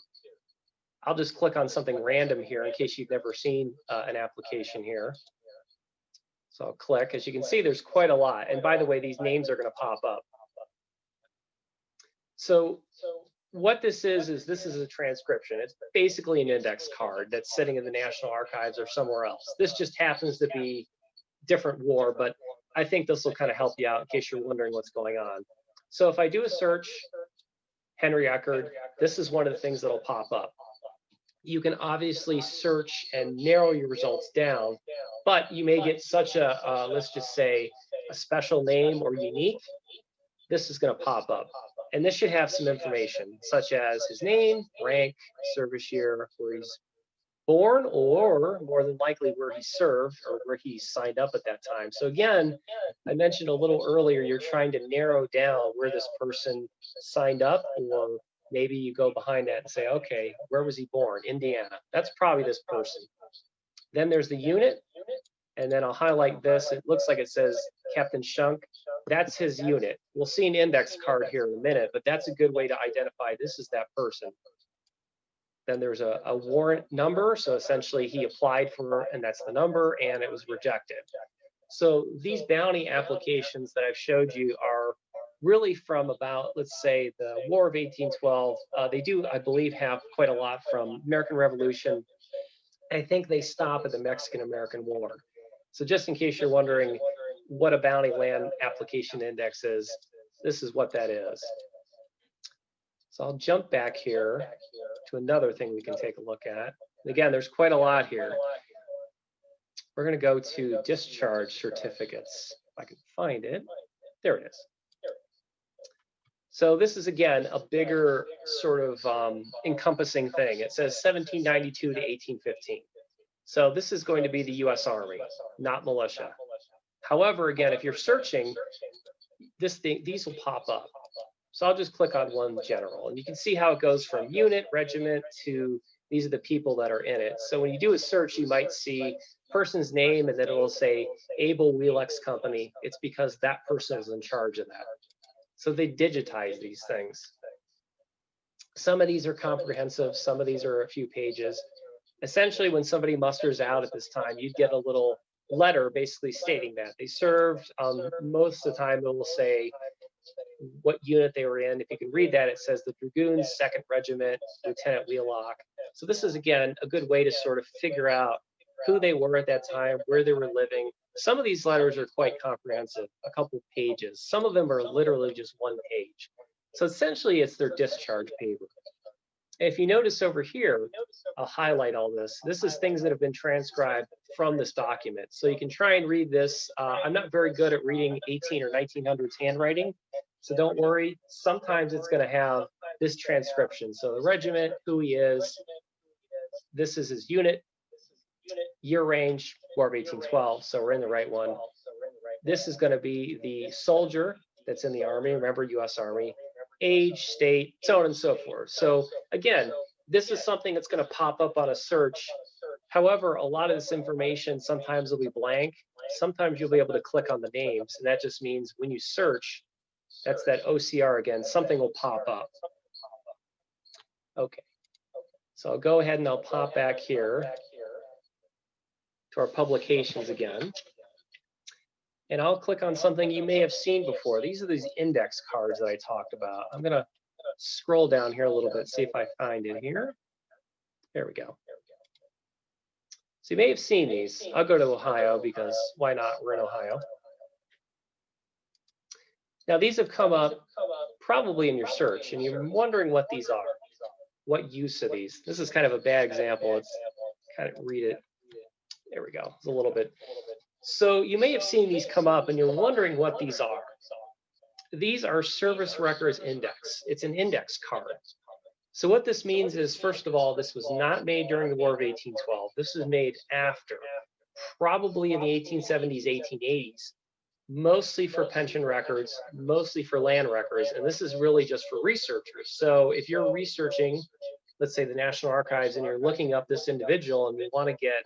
I'll just click on something random here in case you've never seen an application here. So I'll click. As you can see, there's quite a lot. And by the way, these names are going to pop up. So what this is this is a transcription. It's basically an index card that's sitting in the National Archives or somewhere else. This just happens to be different war, but I think this will kind of help you out in case you're wondering what's going on. So if I do a search, Henry Eckerd, this is one of the things that'll pop up. You can obviously search and narrow your results down, but you may get such a let's just say, a special name or unique. This is going to pop up. And this should have some information, such as his name, rank, service year, where he's born, or more than likely where he served or where he signed up at that time. So again, I mentioned a little earlier, you're trying to narrow down where this person signed up, or maybe you go behind that and say, okay, where was he born? Indiana. That's probably this person. Then there's the unit, and then I'll highlight this. It looks like it says Captain Shunk. That's his unit. We'll see an index card here in a minute, but that's a good way to identify this is that person. Then there's a warrant number. So essentially he applied for, and that's the number, and it was rejected. So these bounty applications that I've showed you are really from about, let's say, the War of 1812. They do, I believe, have quite a lot from American Revolution. I think they stop at the Mexican-American War. So just in case you're wondering what a bounty land application index is, this is what that is. So I'll jump back here to another thing we can take a look at. Again, there's quite a lot here. We're going to go to discharge certificates. If I can find it. There it is. So this is, again, a bigger sort of encompassing thing. It says 1792 to 1815. So this is going to be the US Army, not militia. However, again, if you're searching, these will pop up. So I'll just click on one general, and you can see how it goes from unit, regiment, to these are the people that are in it. So when you do a search, you might see person's name, and then it will say Able Wheelex Company. It's because that person is in charge of that. So they digitize these things. Some of these are comprehensive. Some of these are a few pages. Essentially, when somebody musters out at this time, you'd get a little letter basically stating that they served. Most of the time, it will say what unit they were in. If you can read that, it says the Dragoons, 2nd Regiment, Lieutenant Wheelock. So this is, again, a good way to sort of figure out who they were at that time, where they were living. Some of these letters are quite comprehensive, a couple pages. Some of them are literally just one page. So essentially, it's their discharge paper. If you notice over here, I'll highlight all this. This is things that have been transcribed from this document. So you can try and read this. I'm not very good at reading 18 or 1900s handwriting, so don't worry. Sometimes it's going to have this transcription. So the regiment, who he is, this is his unit, year range, War of 1812, so we're in the right one. This is going to be the soldier that's in the Army, remember, US Army, age, state, so on and so forth. So again, this is something that's going to pop up on a search. However, a lot of this information sometimes will be blank. Sometimes you'll be able to click on the names, and that just means when you search, that's that OCR again, something will pop up. Okay, so I'll go ahead and I'll pop back here to our publications again. And I'll click on something you may have seen before. These are these index cards that I talked about. I'm going to scroll down here a little bit, see if I find it here. There we go. So you may have seen these. I'll go to Ohio because why not? We're in Ohio. Now these have come up probably in your search, and you're wondering what these are. What use are these? This is kind of a bad example. It's kind of read it. There we go. It's a little bit. So you may have seen these come up, and you're wondering what these are. These are service records index. It's an index card. So what this means is, first of all, this was not made during the War of 1812. This was made after, probably in the 1870s, 1880s, mostly for pension records, mostly for land records. And this is really just for researchers. So if you're researching, let's say the National Archives, and you're looking up this individual and you want to get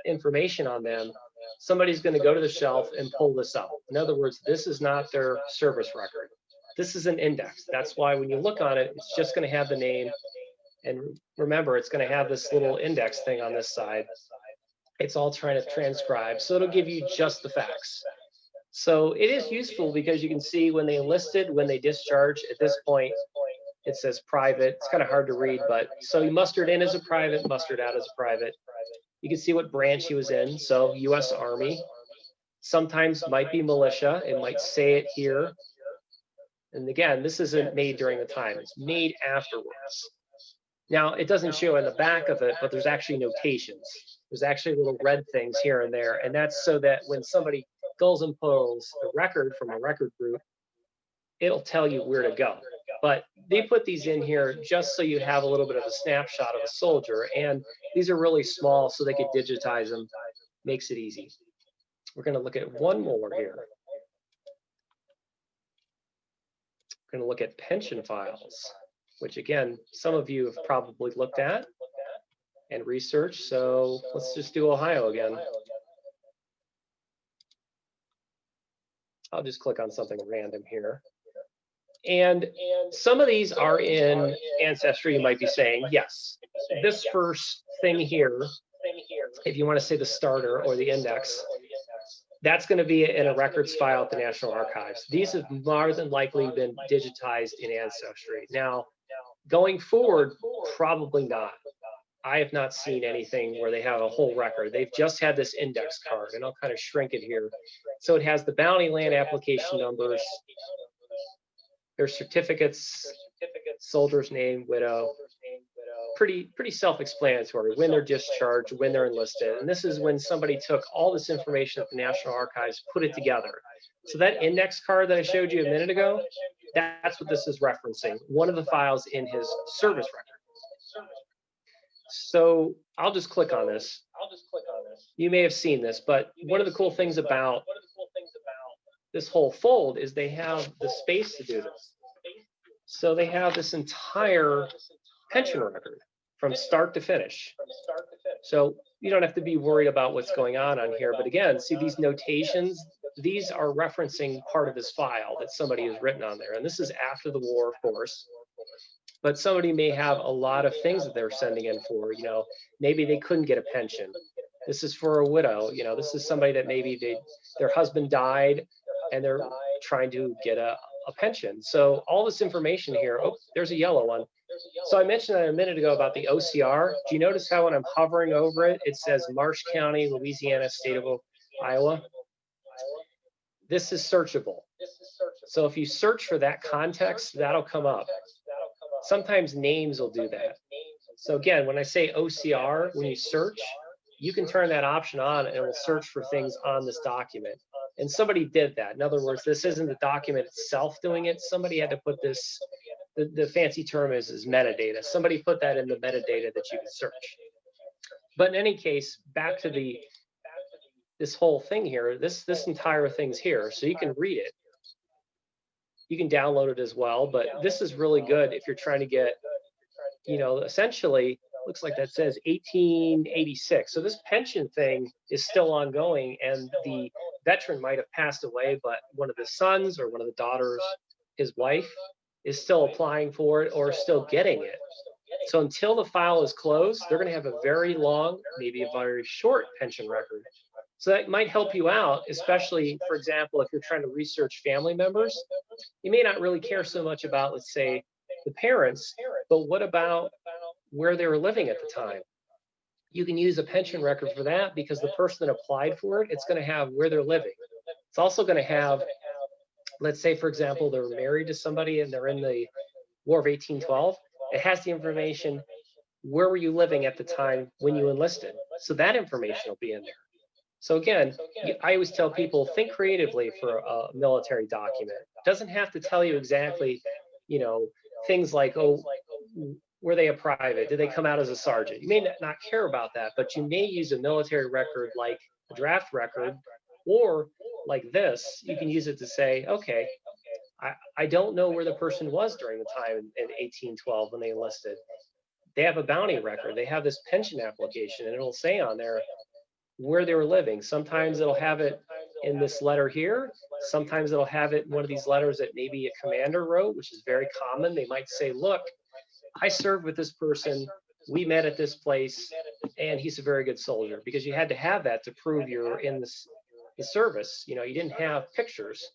information on them, somebody's going to go to the shelf and pull this up. In other words, this is not their service record. This is an index. That's why when you look on it, it's just going to have the name. And remember, it's going to have this little index thing on this side. It's all trying to transcribe. So it'll give you just the facts. So it is useful because you can see when they enlisted, when they discharged. At this point, it says private. It's kind of hard to read, but so he mustered in as a private, mustered out as a private. You can see what branch he was in. So U.S. Army. Sometimes might be militia. It might say it here. And again, this isn't made during the time. It's made afterwards. Now, it doesn't show in the back of it, but there's actually notations. There's actually little red things here and there. And that's so that when somebody goes and pulls a record from a record group, it'll tell you where to go. But they put these in here just so you have a little bit of a snapshot of a soldier. And these are really small, so they could digitize them. Makes it easy. We're going to look at one more here. We're going to look at pension files, which again, some of you have probably looked at and researched. So let's just do Ohio again. I'll just click on something random here. And some of these are in Ancestry. You might be saying, yes, this first thing here, if you want to say the starter or the index, that's going to be in a records file at the National Archives. These have more than likely been digitized in Ancestry. Now, going forward, probably not. I have not seen anything where they have a whole record. They've just had this index card, and I'll kind of shrink it here. So it has the bounty land application numbers, their certificates, soldier's name, widow, pretty self-explanatory, when they're discharged, when they're enlisted. And this is when somebody took all this information at the National Archives, put it together. So that index card that I showed you a minute ago, that's what this is referencing, one of the files in his service record. So I'll just click on this. You may have seen this, but one of the cool things about this whole fold is they have the space to do this. So they have this entire pension record from start to finish. So you don't have to be worried about what's going on here. But again, see these notations, these are referencing part of his file that somebody has written on there. And this is after the war, of course. But somebody may have a lot of things that they're sending in for, you know, maybe they couldn't get a pension. This is for a widow, you know, this is somebody that maybe their husband died and they're trying to get a pension. So all this information here, oh, there's a yellow one. So I mentioned that a minute ago about the OCR. Do you notice how when I'm hovering over it, it says Marsh County, Louisiana, state of Iowa? This is searchable. So if you search for that context, that'll come up. Sometimes names will do that. So again, when I say OCR, when you search, you can turn that option on and it will search for things on this document. And somebody did that. In other words, this isn't the document itself doing it. Somebody had to put this, the fancy term is metadata. Somebody put that in the metadata that you can search. But in any case, back to this whole thing here, this entire thing's here. So you can read it. You can download it as well, but this is really good if you're trying to get, you know, essentially, looks like that says 1886. So this pension thing is still ongoing, and the veteran might have passed away, but one of the sons or one of the daughters, his wife, is still applying for it or still getting it. So until the file is closed, they're going to have a very long, maybe a very short pension record. So that might help you out, especially, for example, if you're trying to research family members. You may not really care so much about, let's say, the parents, but what about where they were living at the time? You can use a pension record for that because the person that applied for it, it's going to have where they're living. It's also going to have, let's say, for example, they're married to somebody and they're in the War of 1812. It has the information, where were you living at the time when you enlisted? So that information will be in there. So again, I always tell people, think creatively for a military document. It doesn't have to tell you exactly, things like, oh, were they a private? Did they come out as a sergeant? You may not care about that, but you may use a military record like a draft record, or like this, you can use it to say, okay, I don't know where the person was during the time in 1812 when they enlisted. They have a bounty record. They have this pension application, and it'll say on there where they were living. Sometimes it'll have it in this letter here. Sometimes it'll have it in one of these letters that maybe a commander wrote, which is very common. They might say, look, I served with this person. We met at this place, and he's a very good soldier, because you had to have that to prove you're in this service. You didn't have pictures.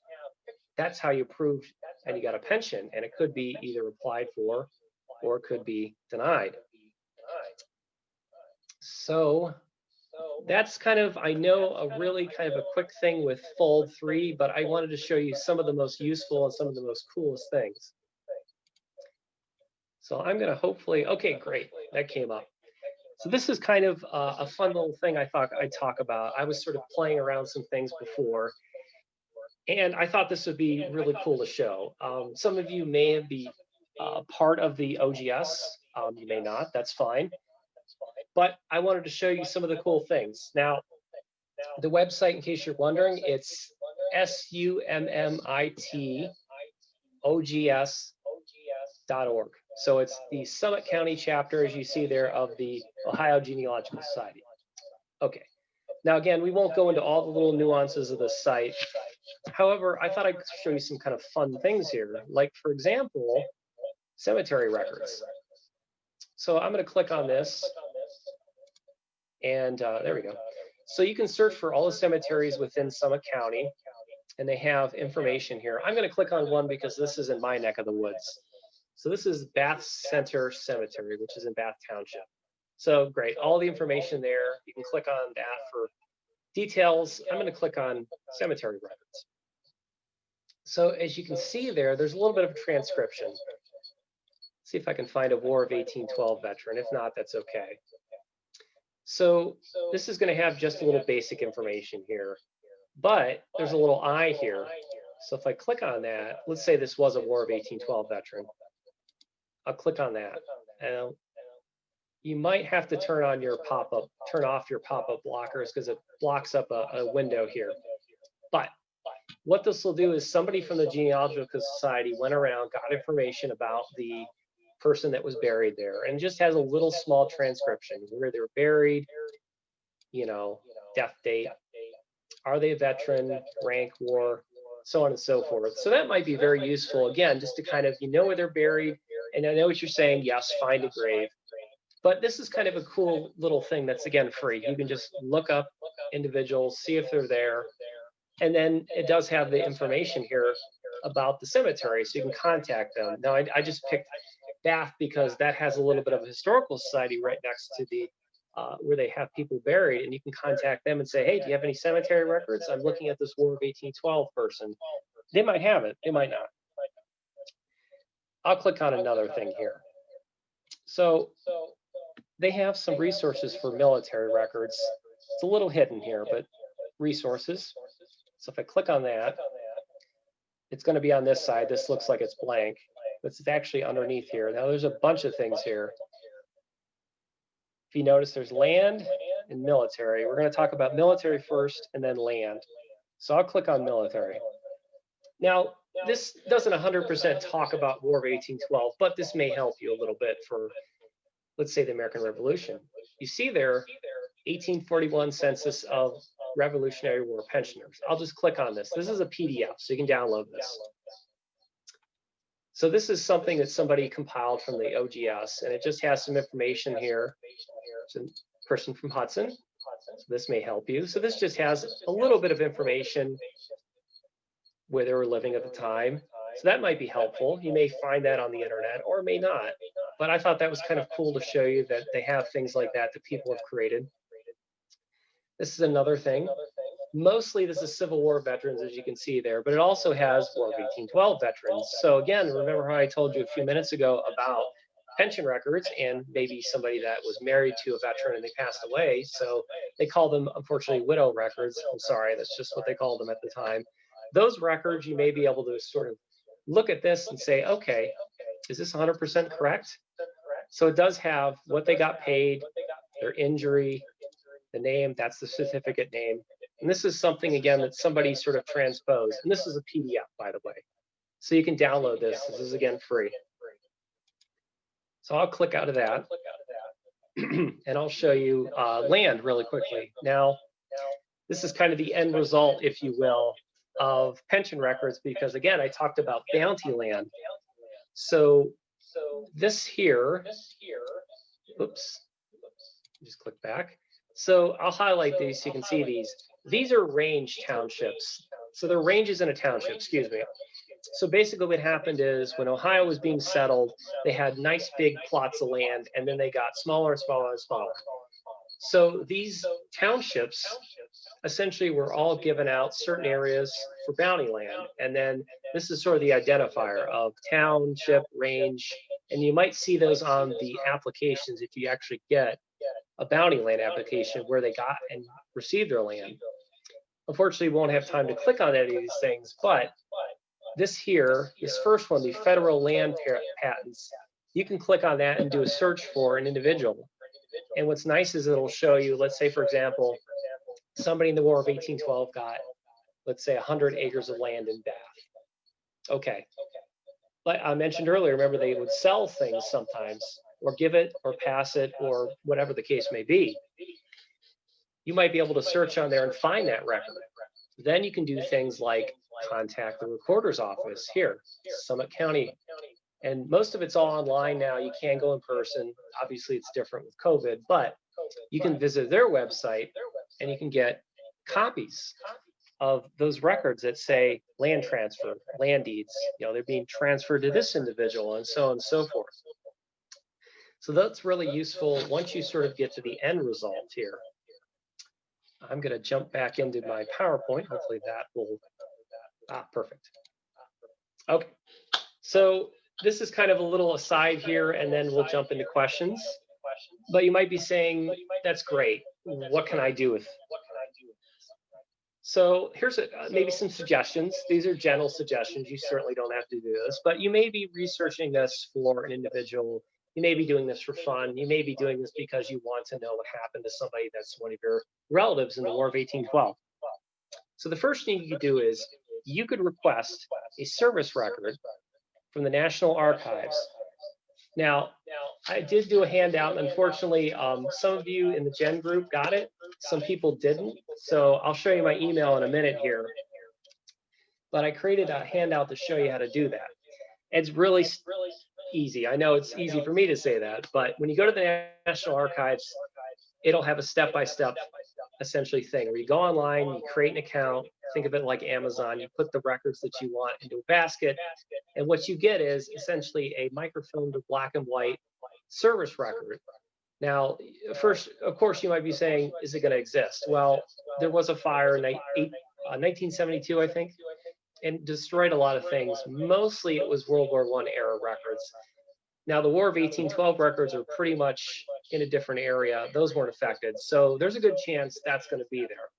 That's how you proved, and you got a pension, and it could be either applied for or it could be denied. So that's kind of, I know, a really kind of a quick thing with Fold 3, but I wanted to show you some of the most useful and some of the most coolest things. So I'm going to hopefully, okay, great, that came up. So this is kind of a fun little thing I thought I'd talk about. I was sort of playing around some things before, and I thought this would be really cool to show. Some of you may be part of the OGS. You may not, that's fine. But I wanted to show you some of the cool things. Now, the website, in case you're wondering, it's SUMMITOGS.org. So it's the Summit County chapter, as you see there, of the Ohio Genealogical Society. Okay. Now, again, we won't go into all the little nuances of the site. However, I thought I'd show you some kind of fun things here. Like, for example, cemetery records. So I'm going to click on this. And there we go. So you can search for all the cemeteries within Summit County, and they have information here. I'm going to click on one because this is in my neck of the woods. So this is Bath Center Cemetery, which is in Bath Township. So great, all the information there. You can click on that for details. I'm going to click on cemetery records. So as you can see there, there's a little bit of a transcription. See if I can find a War of 1812 veteran. If not, that's okay. So this is going to have just a little basic information here, but there's a little I here. So if I click on that, let's say this was a War of 1812 veteran. I'll click on that. And you might have to turn off your pop-up blockers, because it blocks up a window here. But what this will do is somebody from the Genealogical Society went around, got information about the person that was buried there, and just has a little small transcription where they were buried, death date, are they a veteran, rank, war, so on and so forth. So that might be very useful, again, just to kind of, where they're buried. And I know what you're saying, yes, find a grave. But this is kind of a cool little thing that's, again, free. You can just look up individuals, see if they're there. And then it does have the information here about the cemetery, so you can contact them. Now, I just picked Bath because that has a little bit of a historical society right next to the where they have people buried, and you can contact them and say, hey, do you have any cemetery records? I'm looking at this War of 1812 person. They might have it, they might not. I'll click on another thing here. So they have some resources for military records. It's a little hidden here, but resources. So if I click on that, it's going to be on this side. This looks like it's blank, but it's actually underneath here. Now there's a bunch of things here. If you notice, there's land and military. We're going to talk about military first and then land. So I'll click on military. Now, this doesn't 100% talk about War of 1812, but this may help you a little bit for, let's say, the American Revolution. You see there, 1841 census of Revolutionary War pensioners. I'll just click on this. This is a PDF, so you can download this. So this is something that somebody compiled from the OGS, and it just has some information here. It's a person from Hudson, so this may help you. So this just has a little bit of information where they were living at the time. So that might be helpful. You may find that on the internet or may not. But I thought that was kind of cool to show you that they have things like that that people have created. This is another thing. Mostly this is Civil War veterans, as you can see there, but it also has War of 1812 veterans. So again, remember how I told you a few minutes ago about pension records and maybe somebody that was married to a veteran and they passed away. So they call them, unfortunately, widow records. I'm sorry, that's just what they called them at the time. Those records, you may be able to sort of look at this and say, okay, is this 100% correct? So it does have what they got paid, their injury, the name, that's the certificate name. And this is something, again, that somebody sort of transposed. And this is a PDF, by the way. So you can download this. This is, again, free. So I'll click out of that. And I'll show you land really quickly. Now, this is kind of the end result, if you will, of pension records, because, again, I talked about bounty land. So this here, oops, just click back. So I'll highlight these so you can see these. These are range townships. So they're ranges in a township, excuse me. So basically what happened is when Ohio was being settled, they had nice big plots of land, and then they got smaller and smaller and smaller. So these townships essentially were all given out certain areas for bounty land. And then this is sort of the identifier of township, range, and you might see those on the applications if you actually get a bounty land application where they got and received their land. Unfortunately, we won't have time to click on any of these things, but this here, this first one, the federal land patents, you can click on that and do a search for an individual. And what's nice is it'll show you, let's say, for example, somebody in the War of 1812 got, let's say, 100 acres of land in Bath. Okay. Like I mentioned earlier, remember they would sell things sometimes, or give it, or pass it, or whatever the case may be. You might be able to search on there and find that record. Then you can do things like contact the recorder's office here, Summit County. And most of it's all online now. You can go in person. Obviously, it's different with COVID, but you can visit their website and you can get copies of those records that say land transfer, land deeds, they're being transferred to this individual, and so on and so forth. So that's really useful once you sort of get to the end result here. I'm going to jump back into my PowerPoint. Hopefully that will, perfect. Okay, so this is kind of a little aside here, and then we'll jump into questions. But you might be saying, that's great. What can I do with it? So here's maybe some suggestions. These are general suggestions. You certainly don't have to do this, but you may be researching this for an individual. You may be doing this for fun. You may be doing this because you want to know what happened to somebody that's one of your relatives in the War of 1812. So the first thing you could do is you could request a service record from the National Archives. Now, I did do a handout, and unfortunately, some of you in the Gen group got it. Some people didn't. So I'll show you my email in a minute here. But I created a handout to show you how to do that. It's really easy. I know it's easy for me to say that, but when you go to the National Archives, it'll have a step-by-step essentially thing where you go online, you create an account, think of it like Amazon, you put the records that you want into a basket, and what you get is essentially a microfilmed black and white service record. Now, first, of course, you might be saying, is it going to exist? Well, there was a fire in 1972, I think, and destroyed a lot of things. Mostly it was World War I era records. Now, the War of 1812 records are pretty much in a different area. Those weren't affected. So there's a good chance that's going to be there.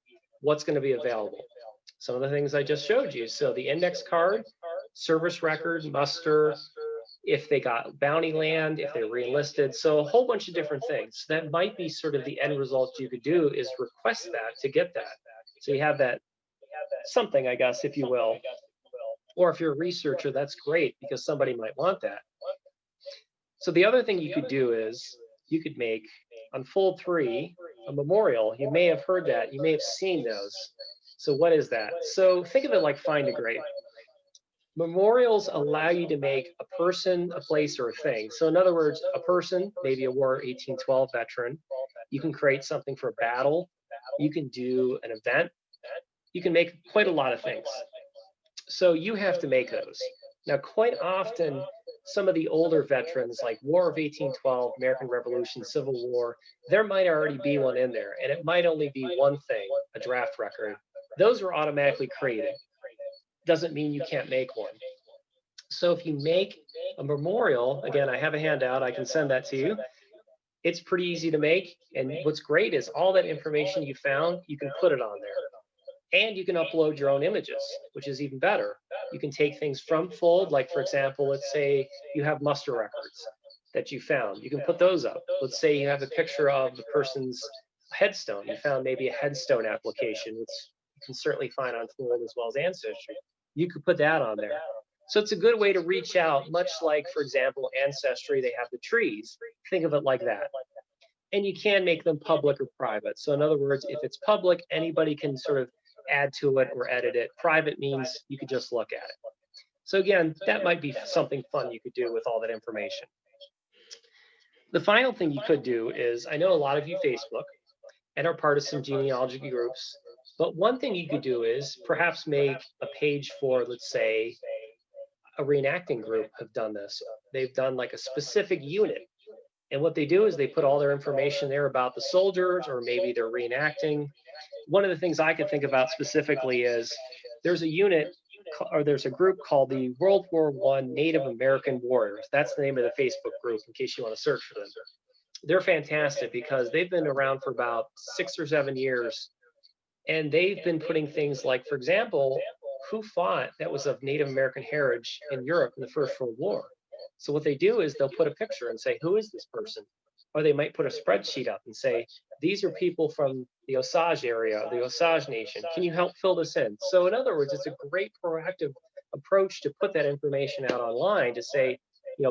What's going to be available? Some of the things I just showed you. So the index card, service record, muster, if they got bounty land, if they re-enlisted. So a whole bunch of different things. That might be sort of the end result you could do is request that to get that. So you have that something, I guess, if you will. Or if you're a researcher, that's great because somebody might want that. So the other thing you could do is you could make on fold 3 a memorial. You may have heard that. You may have seen those. So what is that? So think of it like Find a Grave. Memorials allow you to make a person, a place, or a thing. So in other words, a person, maybe a War 1812 veteran, you can create something for a battle. You can do an event. You can make quite a lot of things. So you have to make those. Now, quite often, some of the older veterans, like War of 1812, American Revolution, Civil War, there might already be one in there, and it might only be one thing, a draft record. Those are automatically created. Doesn't mean you can't make one. So if you make a memorial, again, I have a handout, I can send that to you. It's pretty easy to make. And what's great is all that information you found, you can put it on there. And you can upload your own images, which is even better. You can take things from Fold, like for example, let's say you have muster records that you found. You can put those up. Let's say you have a picture of the person's headstone. You found maybe a headstone application, which you can certainly find on Fold as well as Ancestry. You could put that on there. So it's a good way to reach out, much like, for example, Ancestry, they have the trees. Think of it like that. And you can make them public or private. So in other words, if it's public, anybody can sort of add to it or edit it. Private means you could just look at it. So again, that might be something fun you could do with all that information. The final thing you could do is, I know a lot of you Facebook and are part of some genealogy groups, but one thing you could do is perhaps make a page for, let's say, a reenacting group have done this. They've done like a specific unit. And what they do is they put all their information there about the soldiers, or maybe they're reenacting. One of the things I could think about specifically is there's a unit, or there's a group called the World War I Native American Warriors. That's the name of the Facebook group in case you want to search for them. They're fantastic because they've been around for about 6 or 7 years. And they've been putting things like, for example, who fought that was of Native American heritage in Europe in the First World War. So what they do is they'll put a picture and say, who is this person? Or they might put a spreadsheet up and say, these are people from the Osage area, the Osage Nation. Can you help fill this in? So in other words, it's a great proactive approach to put that information out online to say,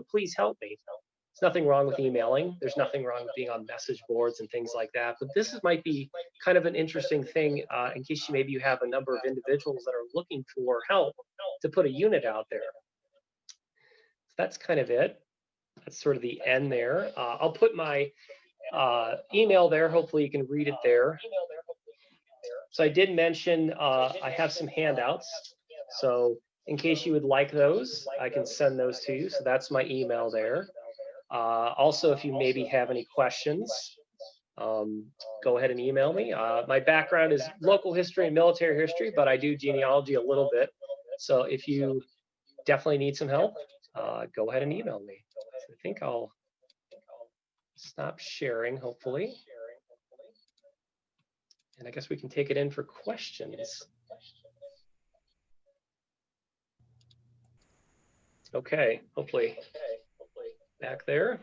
please help me. There's nothing wrong with emailing. There's nothing wrong with being on message boards and things like that. But this might be kind of an interesting thing in case maybe you have a number of individuals that are looking for help to put a unit out there. So that's kind of it. That's sort of the end there. I'll put my email there. Hopefully you can read it there. So I did mention I have some handouts. So in case you would like those, I can send those to you. So that's my email there. Also, if you maybe have any questions, go ahead and email me. My background is local history and military history, but I do genealogy a little bit. So if you definitely need some help, go ahead and email me. I think I'll stop sharing, hopefully. And I guess we can take it in for questions. Okay, hopefully. Back there.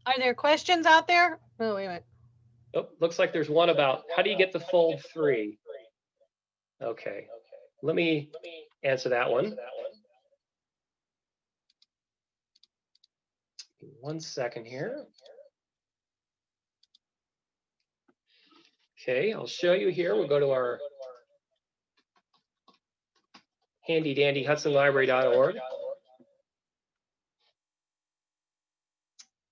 Are there questions out there? Oh, wait a minute. Oh, looks like there's one about how do you get the fold 3? Okay, let me answer that one. 1 second here. Okay, I'll show you here. We'll go to our handy dandy hudsonlibrary.org.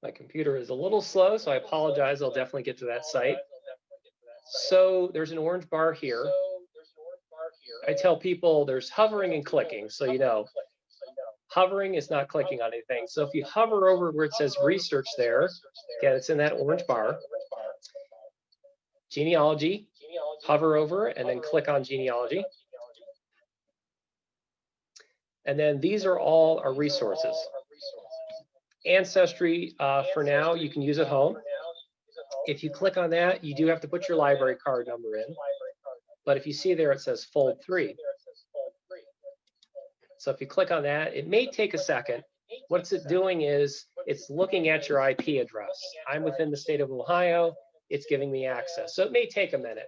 My computer is a little slow, so I apologize. I'll definitely get to that site. So there's an orange bar here. I tell people there's hovering and clicking, so hovering is not clicking on anything. So if you hover over where it says research there, again, it's in that orange bar. Genealogy, hover over and then click on genealogy. And then these are all our resources. Ancestry, for now, you can use at home. If you click on that, you do have to put your library card number in. But if you see there, it says fold 3. So if you click on that, it may take a second. What's it doing is it's looking at your IP address. I'm within the state of Ohio. It's giving me access. So it may take a minute.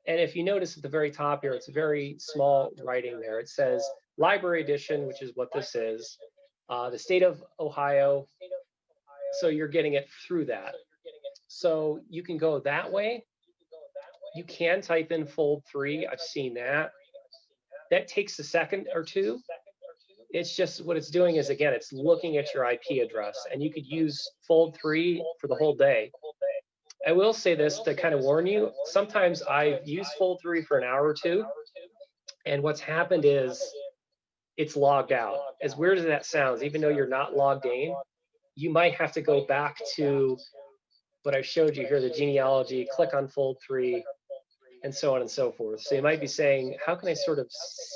And if you notice at the very top here, it's very small writing there. It says library edition, which is what this is. The state of Ohio, so you're getting it through that. So you can go that way. You can type in fold 3. I've seen that. That takes a second or two. It's just what it's doing is, again, it's looking at your IP address, and you could use fold 3 for the whole day. I will say this to kind of warn you. Sometimes I've used fold 3 for an hour or two, And what's happened is it's logged out. As weird as that sounds, even though you're not logged in, you might have to go back to what I showed you here, the genealogy, click on fold 3, and so on and so forth. So you might be saying, how can I sort of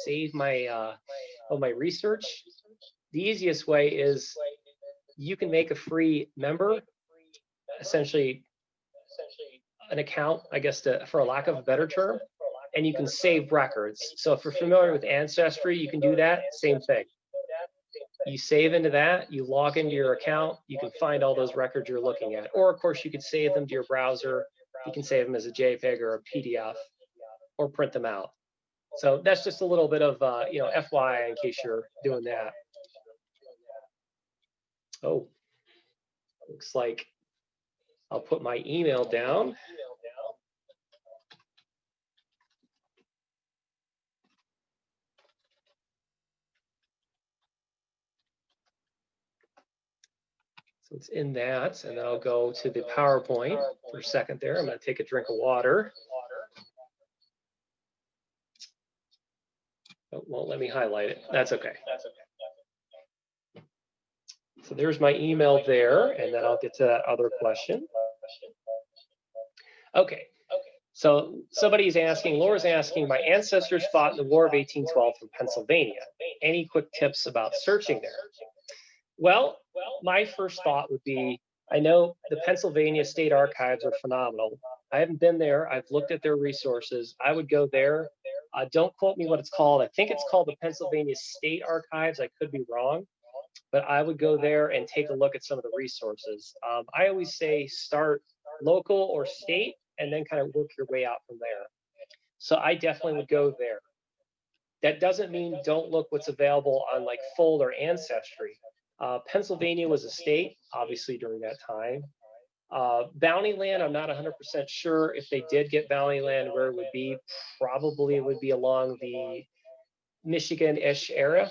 save my my research? The easiest way is you can make a free member, essentially an account, I guess, for a lack of a better term, and you can save records. So if you're familiar with Ancestry, you can do that, same thing. You save into that, you log into your account, you can find all those records you're looking at. Or of course, you could save them to your browser. You can save them as a JPEG or a PDF or print them out. So that's just a little bit of, FYI in case you're doing that. Oh, looks like I'll put my email down. So it's in that, and then I'll go to the PowerPoint for a second there. I'm going to take a drink of water. Oh, won't let me highlight it. That's okay. So there's my email there, and then I'll get to that other question. Okay. So somebody's asking, Laura's asking, my ancestors fought in the War of 1812 from Pennsylvania. Any quick tips about searching there? Well, my first thought would be, I know the Pennsylvania State Archives are phenomenal. I haven't been there. I've looked at their resources. I would go there. Don't quote me what it's called. I think it's called the Pennsylvania State Archives. I could be wrong, but I would go there and take a look at some of the resources. I always say start local or state and then kind of work your way out from there. So I definitely would go there. That doesn't mean don't look what's available on like Fold or Ancestry. Pennsylvania was a state, obviously, during that time. Bounty land, I'm not 100% sure if they did get bounty land, where it would be. Probably it would be along the Michigan-ish area.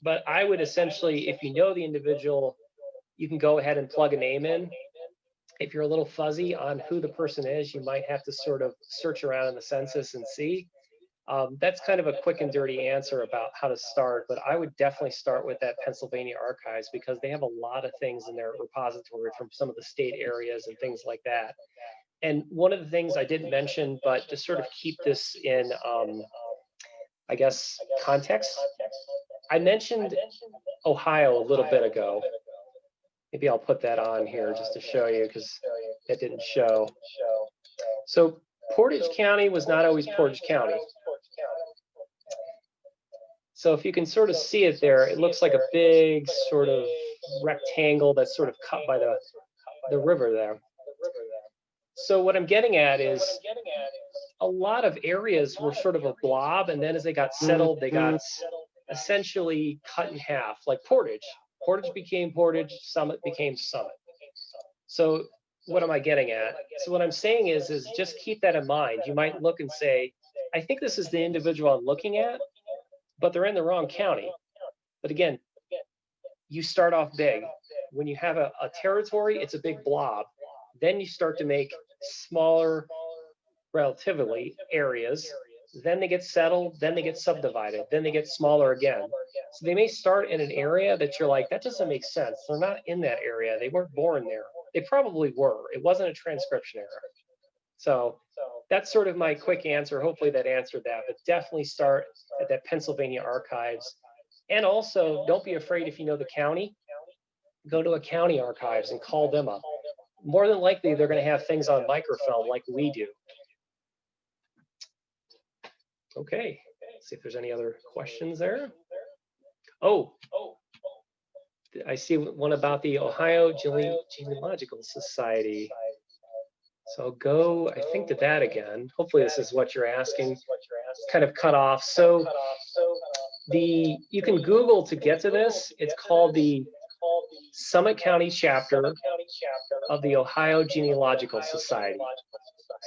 But I would essentially, if you know the individual, you can go ahead and plug a name in. If you're a little fuzzy on who the person is, you might have to sort of search around in the census and see. That's kind of a quick and dirty answer about how to start, but I would definitely start with that Pennsylvania Archives because they have a lot of things in their repository from some of the state areas and things like that. And one of the things I didn't mention, but to sort of keep this in, I guess, context, I mentioned Ohio a little bit ago. Maybe I'll put that on here just to show you because it didn't show. So Portage County was not always Portage County. So if you can sort of see it there, it looks like a big sort of rectangle that's sort of cut by the river there. So what I'm getting at is a lot of areas were sort of a blob, and then as they got settled, they got essentially cut in half, like Portage. Portage became Portage, Summit became Summit. So what am I getting at? So what I'm saying is just keep that in mind. You might look and say, I think this is the individual I'm looking at, but they're in the wrong county. But again, you start off big. When you have a territory, it's a big blob. Then you start to make smaller, relatively, areas. Then they get settled, then they get subdivided, then they get smaller again. So they may start in an area that you're like, that doesn't make sense. They're not in that area. They weren't born there. They probably were. It wasn't a transcription error. So that's sort of my quick answer. Hopefully that answered that, but definitely start at that Pennsylvania Archives. And also, don't be afraid if you know the county, go to a county archives and call them up. More than likely, they're going to have things on microfilm like we do. Okay, let's see if there's any other questions there. Oh, I see one about the Ohio Genealogical Society. So I'll go, I think, to that again. Hopefully this is what you're asking. It's kind of cut off. So you can Google to get to this. It's called the Summit County Chapter of the Ohio Genealogical Society.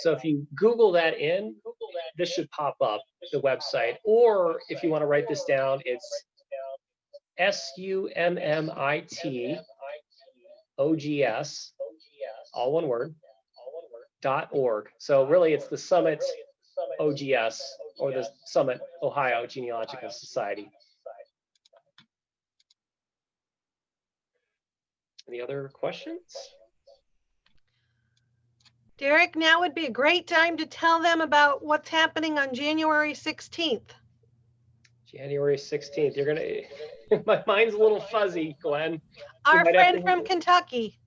So if you Google that in, this should pop up, the website. Or if you want to write this down, it's SUMMIT all one word, .org. So really it's the Summit OGS or the Summit, Ohio Genealogical Society. Any other questions? Derek, now would be a great time to tell them about what's happening on January 16th. January 16th. You're gonna, my mind's a little fuzzy, Glenn. Our friend from Kentucky.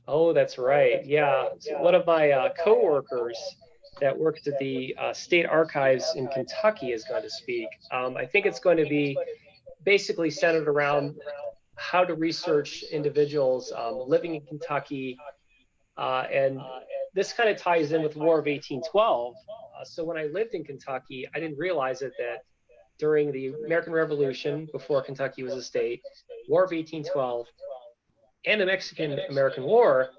Oh, that's right. Yeah. So one of my coworkers that worked at the State Archives in Kentucky is going to speak. I think it's going to be basically centered around how to research individuals living in Kentucky. And this kind of ties in with the War of 1812. So when I lived in Kentucky, I didn't realize it that during the American Revolution, before Kentucky was a state, War of 1812, and the Mexican-American War,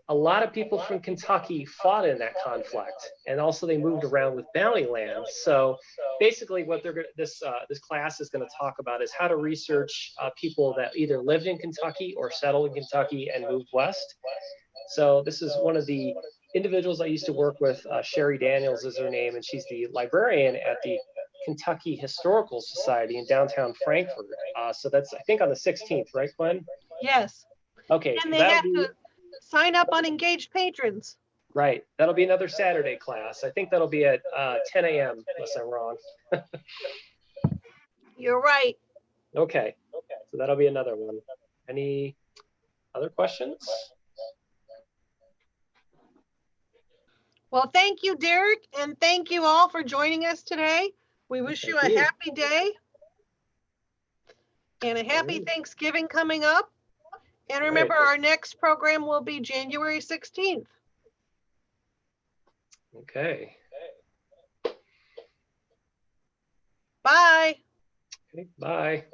a lot of people from Kentucky fought in that conflict, and also they moved around with bounty lands. So basically, what this class is going to talk about is how to research people that either lived in Kentucky or settled in Kentucky and moved west. So this is one of the individuals I used to work with. Sherry Daniels is her name, and she's the librarian at the Kentucky Historical Society in downtown Frankfort. So that's, I think, on the 16th, right, Glenn? Yes. Okay. And they have to sign up on engaged patrons. Right. That'll be another Saturday class. I think that'll be at 10 a.m. unless I'm wrong. You're right. Okay. So that'll be another one. Any other questions? Well, thank you, Derek, and thank you all for joining us today. We wish you a happy day and a happy Thanksgiving coming up. And remember, our next program will be January 16th. Okay. Bye. Okay, bye.